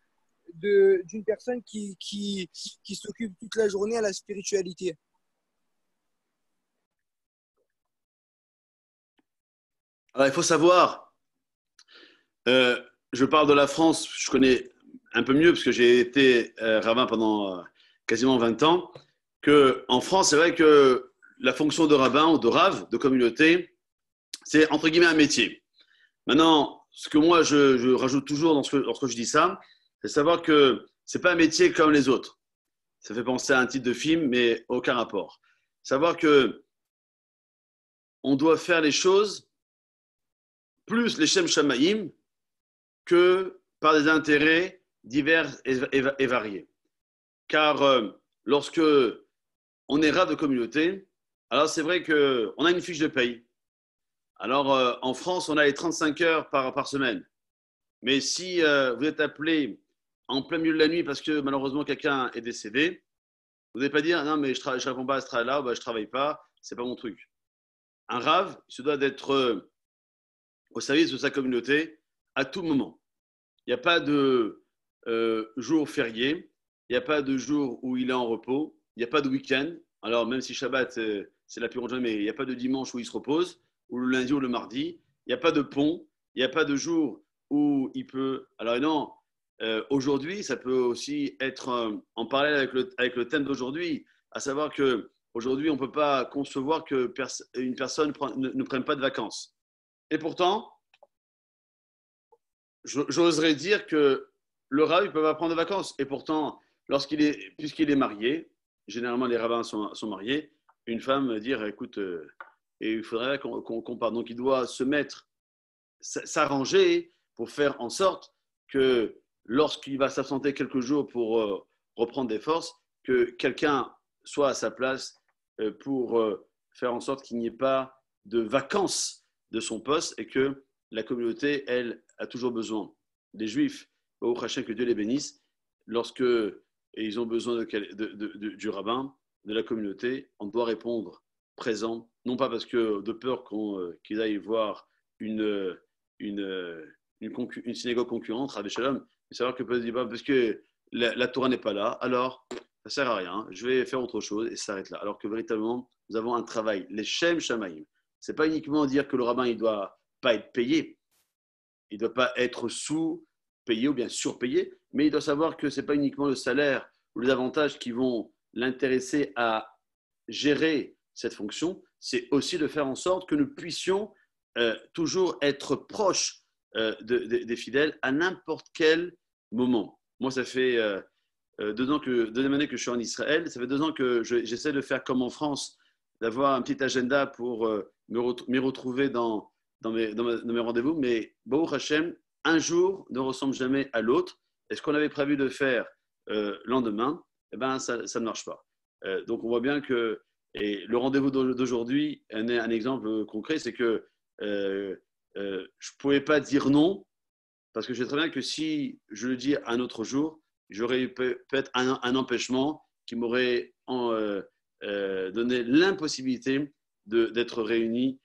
S2: d'une personne qui s'occupe toute la journée à la spiritualité?
S1: Alors, il faut savoir, je parle de la France, je connais un peu mieux parce que j'ai été rabbin pendant quasiment 20 ans, qu'en France, c'est vrai que la fonction de rabbin ou de rave, de communauté, c'est entre guillemets un métier. Maintenant, ce que moi je rajoute toujours lorsque je dis ça, c'est savoir que ce n'est pas un métier comme les autres. Ça fait penser à un titre de film, mais aucun rapport. Savoir que on doit faire les choses plus les Shem Shamaïm que par des intérêts divers et variés. Car lorsque on est rave de communauté, alors c'est vrai qu'on a une fiche de paye. Alors en France, on a les 35 heures par semaine. Mais si vous êtes appelé en plein milieu de la nuit parce que malheureusement quelqu'un est décédé, vous n'allez pas dire non mais je ne réponds pas à ce travail-là, je ne travaille pas, ce n'est pas mon truc. Un rave, il se doit d'être au service de sa communauté à tout moment. Il n'y a pas de jour férié, il n'y a pas de jour où il est en repos, il n'y a pas de week-end. Alors même si Shabbat, c'est la plus grande journée, mais il n'y a pas de dimanche où il se repose, ou le lundi ou le mardi. Il n'y a pas de pont, il n'y a pas de jour où il peut… Alors non, aujourd'hui, ça peut aussi être en parallèle avec le thème d'aujourd'hui, à savoir qu'aujourd'hui, on ne peut pas concevoir qu'une personne ne prenne pas de vacances. Et pourtant, j'oserais dire que le rabbin ne peut pas prendre de vacances. Et pourtant, puisqu'il est marié, généralement les rabbins sont mariés, une femme va dire écoute, et il faudrait qu'on parte. Donc il doit se mettre, s'arranger pour faire en sorte que lorsqu'il va s'absenter quelques jours pour reprendre des forces, que quelqu'un soit à sa place pour faire en sorte qu'il n'y ait pas de vacances de son poste et que la communauté, elle, a toujours besoin. Les Juifs, au Hachem, que Dieu les bénisse, lorsque ils ont besoin du rabbin, de la communauté, on doit répondre présent, non pas parce que de peur qu'ils aillent voir une synagogue concurrente, Rabbi Shalom, mais savoir que parce que la Torah n'est pas là, alors ça ne sert à rien, je vais faire autre chose et ça s'arrête là. Alors que véritablement, nous avons un travail, les Shem Shamaïm. Ce n'est pas uniquement dire que le rabbin ne doit pas être payé, il ne doit pas être sous-payé ou bien surpayé, mais il doit savoir que ce n'est pas uniquement le salaire ou les avantages qui vont l'intéresser à gérer cette fonction, c'est aussi de faire en sorte que nous puissions toujours être proches des fidèles à n'importe quel moment. Moi, ça fait deuxième année que je suis en Israël, ça fait 2 ans que j'essaie de faire comme en France, d'avoir un petit agenda pour m'y retrouver dans mes rendez-vous, mais Baruch Hashem, un jour ne ressemble jamais à l'autre. Et ce qu'on avait prévu de faire lendemain, eh ben, ça ne marche pas. Donc on voit bien que et le rendez-vous d'aujourd'hui est un exemple concret, c'est que je ne pouvais pas dire non, parce que je sais très bien que si je le dis un autre jour, j'aurais eu peut-être un empêchement qui m'aurait donné l'impossibilité d'être réunis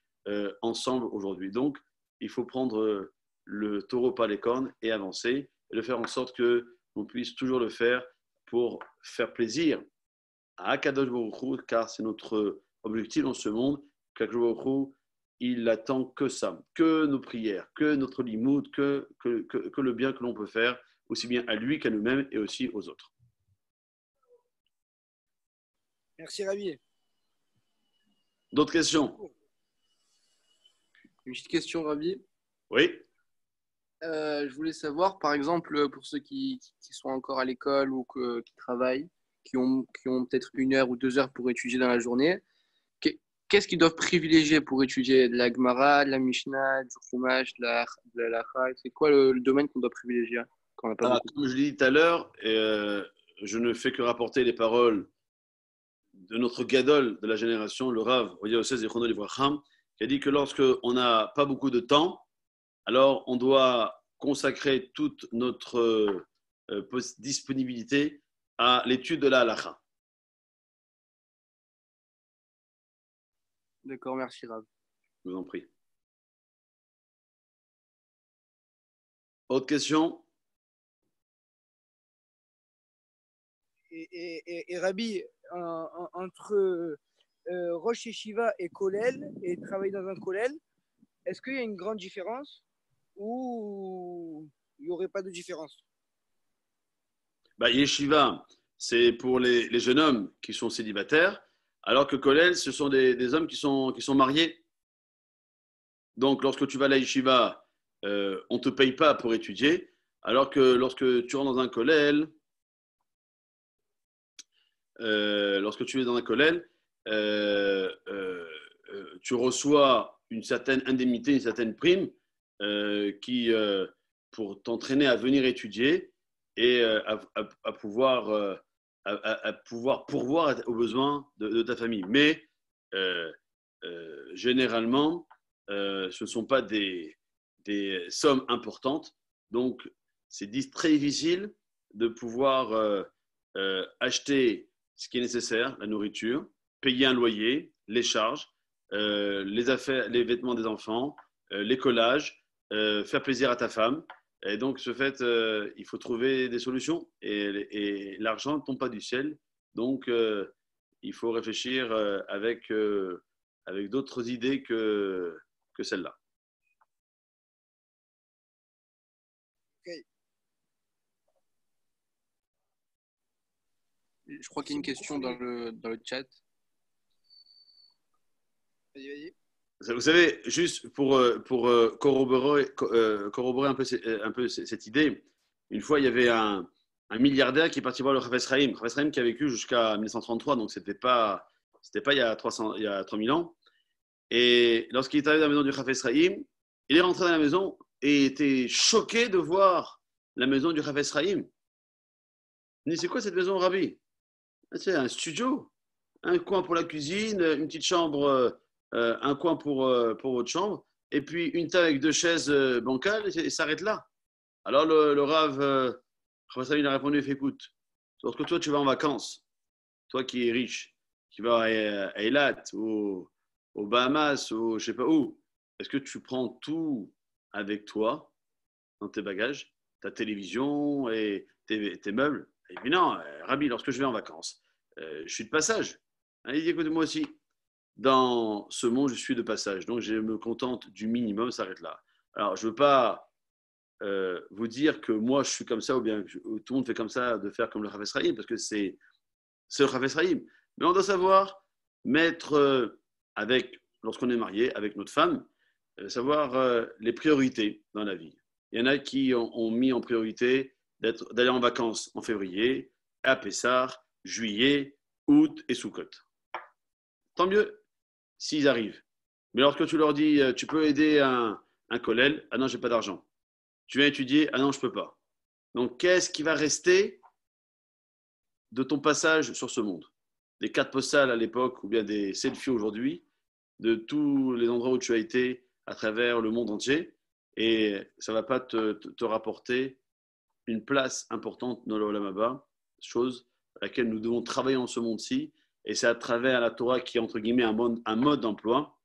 S1: ensemble aujourd'hui. Donc, il faut prendre le taureau par les cornes et avancer, et de faire en sorte qu'on puisse toujours le faire pour faire plaisir à Akadosh Baruch Hu, car c'est notre objectif dans ce monde, qu'Akadosh Baruch Hu, il attend que ça, que nos prières, que notre limoud, que le bien que l'on peut faire, aussi bien à lui qu'à nous-mêmes et aussi aux autres.
S2: Merci, Rabbi.
S1: D'autres questions?
S3: Une petite question, Rabbi.
S1: Oui.
S3: Je voulais savoir, par exemple, pour ceux qui sont encore à l'école ou qui travaillent, qui ont peut-être 1 heure ou 2 heures pour étudier dans la journée, qu'est-ce qu'ils doivent privilégier pour étudier? De la Gemara, de la Mishnah, du Chumash, de la Halakha? C'est quoi le domaine qu'on doit privilégier quand on n'a pas beaucoup?
S1: Comme je l'ai dit tout à l'heure, je ne fais que rapporter les paroles de notre gadol de la génération, le Rav Yosef Zichrono Livracham, qui a dit que lorsqu'on n'a pas beaucoup de temps, alors on doit consacrer toute notre disponibilité à l'étude de la halakha.
S3: D'accord, merci Rav.
S1: Je vous en prie. Autre question?
S2: Et Rabbi, entre Rosh Yeshiva et Kollel, et travailler dans un Kollel, est-ce qu'il y a une grande différence ou il n'y aurait pas de différence?
S1: Yeshiva, c'est pour les jeunes hommes qui sont célibataires, alors que Kollel, ce sont des hommes qui sont mariés. Donc, lorsque tu vas à la Yeshiva, on ne te paye pas pour étudier, alors que lorsque tu rentres dans un Kollel, lorsque tu es dans un Kollel, tu reçois une certaine indemnité, une certaine prime pour t'entraîner à venir étudier et à pouvoir pourvoir aux besoins de ta famille. Mais généralement, ce ne sont pas des sommes importantes. Donc, c'est très difficile de pouvoir acheter ce qui est nécessaire, la nourriture, payer un loyer, les charges, les affaires, les vêtements des enfants, les collages, faire plaisir à ta femme. Et donc, ce fait, il faut trouver des solutions. Et l'argent ne tombe pas du ciel. Donc, il faut réfléchir avec d'autres idées que celle-là.
S2: Okay.
S3: Je crois qu'il y a une question dans le chat.
S2: Vas-y.
S1: Vous savez, juste pour corroborer un peu cette idée, une fois, il y avait un milliardaire qui est parti voir le Chafetz Chaim. Le Chafetz Chaim qui a vécu jusqu'à 1933, donc c'était pas il y a 3000 ans. Et lorsqu'il est arrivé dans la maison du Chafetz Chaim, il est rentré dans la maison et était choqué de voir la maison du Chafetz Chaim. Il dit, c'est quoi cette maison, Rabbi? C'est un studio, un coin pour la cuisine, une petite chambre, un coin pour votre chambre, et puis une table avec 2 chaises bancales, et s'arrête là. Alors le Rav, il a répondu, écoute, lorsque toi tu vas en vacances, toi qui es riche, qui vas à Eilat, aux Bahamas, ou je ne sais pas où, est-ce que tu prends tout avec toi dans tes bagages, ta télévision et tes meubles? Et puis non, Rabbi, lorsque je vais en vacances, je suis de passage. Il dit, écoute, moi aussi, dans ce monde, je suis de passage. Donc, je me contente du minimum, ça s'arrête là. Alors, je ne veux pas vous dire que moi, je suis comme ça, ou bien que tout le monde fait comme ça, de faire comme le Chafetz Chaim, parce que c'est le Chafetz Chaim. Mais on doit savoir mettre, lorsqu'on est marié, avec notre femme, savoir les priorités dans la vie. Il y en a qui ont mis en priorité d'aller en vacances en février, à Pessah, juillet, août et Sukkot. Tant mieux. s'ils arrivent. Mais lorsque tu leur dis, tu peux aider un kollel, ah non, j'ai pas d'argent. Tu viens étudier, ah non, je peux pas. Donc, qu'est-ce qui va rester de ton passage sur ce monde? Des cartes postales à l'époque ou bien des selfies aujourd'hui de tous les endroits où tu as été à travers le monde entier et ça ne va pas te rapporter une place importante dans le Olam Haba, chose à laquelle nous devons travailler en ce monde-ci et c'est à travers la Torah qui est entre guillemets un mode d'emploi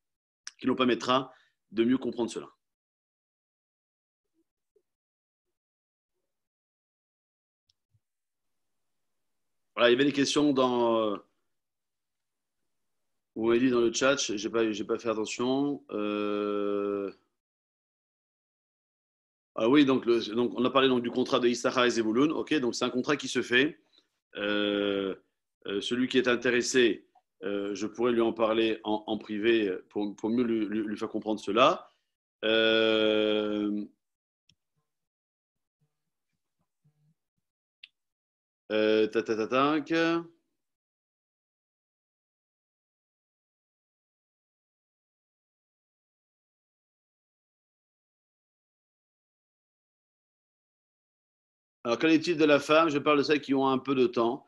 S1: qui nous permettra de mieux comprendre cela. Voilà, il y avait des questions vous m'avez dit dans le chat, j'ai pas fait attention. Ah oui, donc on a parlé donc du contrat de Issachar et Zebulun. Ok, donc c'est un contrat qui se fait. Celui qui est intéressé, je pourrais lui en parler en privé pour mieux lui faire comprendre cela. Tac. Alors, qu'en est-il de la femme? Je parle de celles qui ont un peu de temps,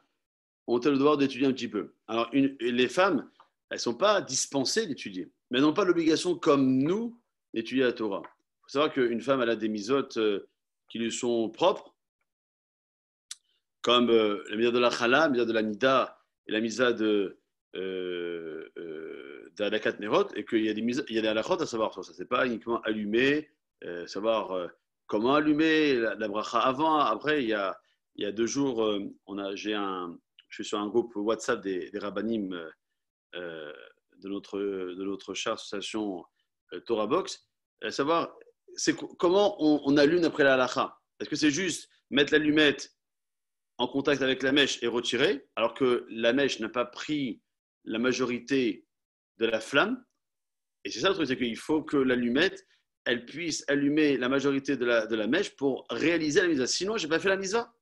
S1: ont-elles le devoir d'étudier un petit peu? Alors, les femmes, elles ne sont pas dispensées d'étudier, mais elles n'ont pas l'obligation, comme nous, d'étudier la Torah. Il faut savoir qu'une femme, elle a des misotes qui lui sont propres, comme la misa de la chala, la misa de la nida et la misa de la kat nerot, et qu'il y a des halachot à savoir sur ça. Ce n'est pas uniquement allumer, savoir comment allumer la bracha avant. Après, il y a 2 jours, je suis sur un groupe WhatsApp des rabbanim de notre chère association Torah Box, savoir comment on allume après la halacha. Est-ce que c'est juste mettre l'allumette en contact avec la mèche et retirer, alors que la mèche n'a pas pris la majorité de la flamme? Et c'est ça le truc, c'est qu'il faut que l'allumette, elle puisse allumer la majorité de la mèche pour réaliser la misa. Sinon, je n'ai pas fait la misa.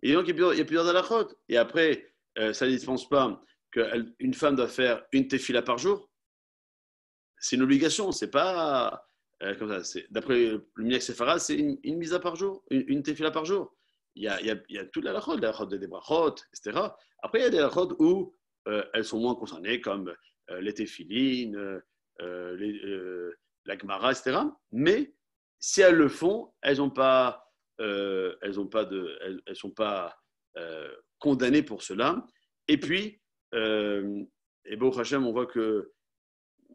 S1: Et donc, il y a plusieurs halachot. Et après, ça ne dispense pas qu'une femme doit faire une tefila par jour. C'est une obligation, c'est pas comme ça. D'après le Minhag Sefarad, c'est une misa par jour, une tefila par jour. Il y a toute la halachot des brachot, etc. Après, il y a des halachot où elles sont moins concernées, comme les téphilines, la Gemara, etc. Mais si elles le font, elles sont pas condamnées pour cela. Et puis, et Baruch Hashem, on voit que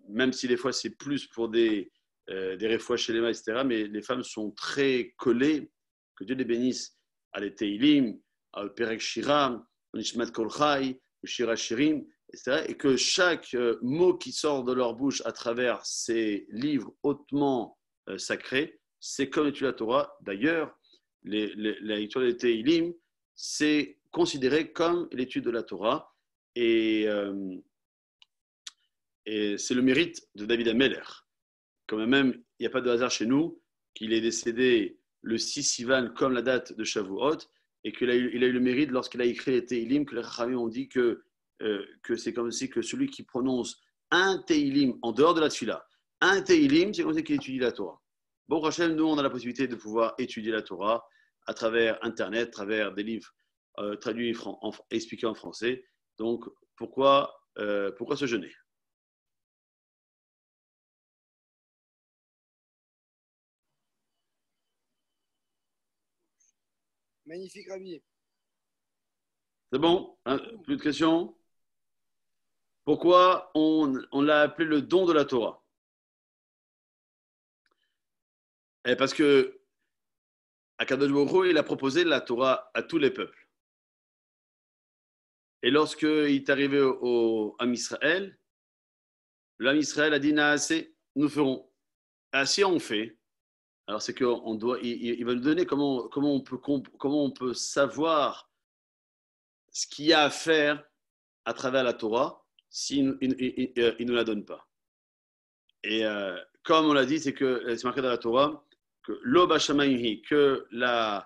S1: même si des fois c'est plus pour des réfouachs chez les mains, etc., mais les femmes sont très collées, que Dieu les bénisse, à les Teilim, à Perek Shira, au Nishmat Kol Chai, au Shira Shirim, etc., et que chaque mot qui sort de leur bouche à travers ces livres hautement sacrés, c'est comme l'étude de la Torah. D'ailleurs, la lecture des Teilim, c'est considéré comme l'étude de la Torah, et c'est le mérite de David Ameller. Quand même, il n'y a pas de hasard chez nous qu'il est décédé le 6 Sivan comme la date de Shavuot et qu'il a eu le mérite lorsqu'il a écrit les Teilim que les Chachamim ont dit que c'est comme si que celui qui prononce un Teilim en dehors de la Tfila, un Teilim, c'est comme si qu'il étudie la Torah. Bon, Rachel, nous, on a la possibilité de pouvoir étudier la Torah à travers Internet, à travers des livres traduits et expliqués en français. Donc, pourquoi se jeûner?
S2: Magnifique, Rabbi.
S1: C'est bon, hein? Plus de questions? Pourquoi on l'a appelé le don de la Torah? Parce que Akadosh Baruch Hu, il a proposé la Torah à tous les peuples. Et lorsqu'il est arrivé au Am Israël, l'Am Israël a dit Naaseh, nous ferons. Ah, si on fait, alors c'est qu'on doit, il va nous donner comment on peut savoir ce qu'il y a à faire à travers la Torah s'il ne nous la donne pas. Et comme on l'a dit, c'est marqué dans la Torah que l'Ob Hashamayim, que la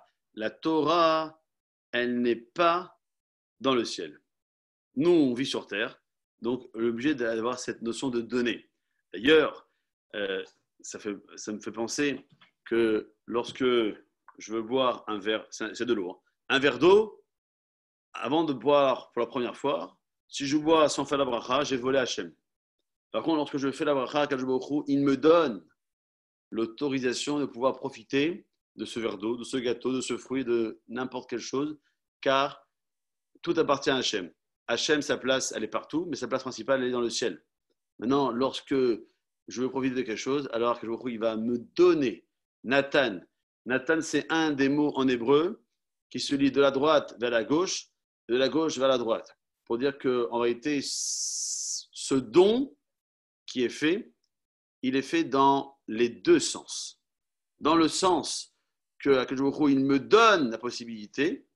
S1: Torah, elle n'est pas dans le ciel. Nous, on vit sur terre, donc l'objet d'avoir cette notion de donner. D'ailleurs, ça me fait penser que lorsque je veux boire un verre, c'est de l'eau, un verre d'eau, avant de boire pour la première fois, si je bois sans faire la bracha, j'ai volé Hachem. Par contre, lorsque je fais la bracha, il me donne l'autorisation de pouvoir profiter de ce verre d'eau, de ce gâteau, de ce fruit, de n'importe quelle chose, car tout appartient à Hachem. Hachem, sa place, elle est partout, mais sa place principale, elle est dans le ciel. Maintenant, lorsque je veux profiter de quelque chose, alors que il va me donner Nathan. Nathan, c'est un des mots en hébreu qui se lit de la droite vers la gauche, de la gauche vers la droite. Pour dire qu'en réalité, ce don qui est fait, il est fait dans les deux sens. Dans le sens que il me donne la possibilité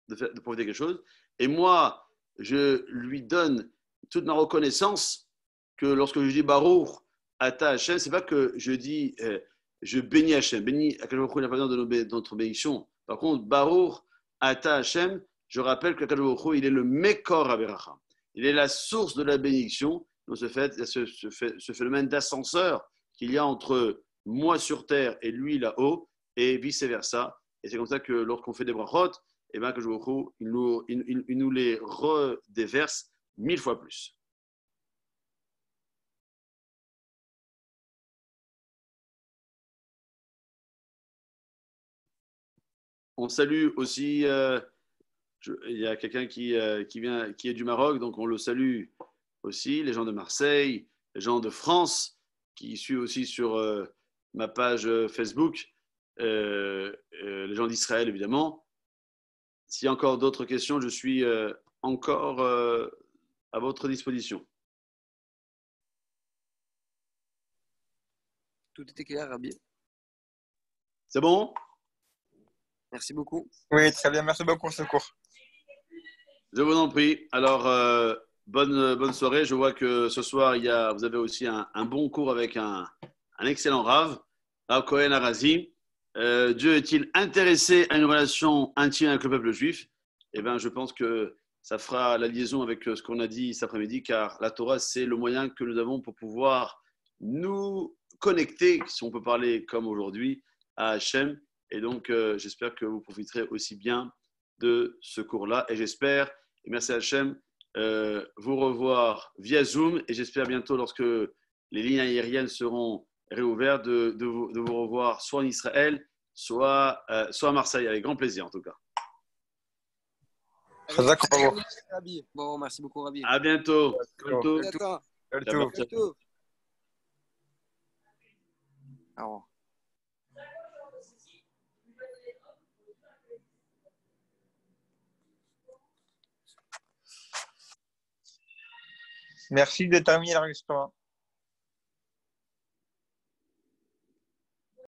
S1: de profiter de quelque chose, et moi, je lui donne toute ma reconnaissance que lorsque je dis Baruch Ata Hashem, c'est pas que je dis je bénis Hashem. Bénis Akadosh Baruch Hu, il n'a pas besoin de notre bénédiction. Par contre, Baruch Ata Hashem, je rappelle que Akadosh Baruch Hu, il est le Mekor Averacha. Il est la source de la bénédiction. Donc, ce phénomène d'ascenseur qu'il y a entre moi sur terre et lui là-haut, et vice-versa. Et c'est comme ça que lorsqu'on fait des brachot, eh ben, Akadosh Baruch Hu, il nous les redéverse 1000 fois plus. On salue aussi, il y a quelqu'un qui est du Maroc, donc on le salue aussi, les gens de Marseille, les gens de France, qui suivent aussi sur ma page Facebook, les gens d'Israël évidemment. S'il y a encore d'autres questions, je suis encore à votre disposition.
S3: Tout était clair, Rabbi.
S1: C'est bon?
S3: Merci beaucoup.
S4: Oui, très bien. Merci beaucoup pour ce cours.
S1: Je vous en prie. Alors, bonne soirée. Je vois que ce soir, vous avez aussi un bon cours avec un excellent Rav Cohen Arazi. Dieu est-il intéressé à une relation intime avec le peuple juif? Eh bien, je pense que ça fera la liaison avec ce qu'on a dit cet après-midi, car la Torah, c'est le moyen que nous avons pour pouvoir nous connecter, si on peut parler comme aujourd'hui, à Hachem. Et donc, j'espère que vous profiterez aussi bien de ce cours-là. Et j'espère, et merci à Hachem, vous revoir via Zoom. Et j'espère bientôt, lorsque les lignes aériennes seront réouvertes, de vous revoir soit en Israël, soit à Marseille. Avec grand plaisir, en tout cas.
S3: Bon, merci beaucoup, Rabbi.
S1: À bientôt.
S2: Bientôt.
S3: Au revoir.
S4: Merci de terminer l'enregistrement.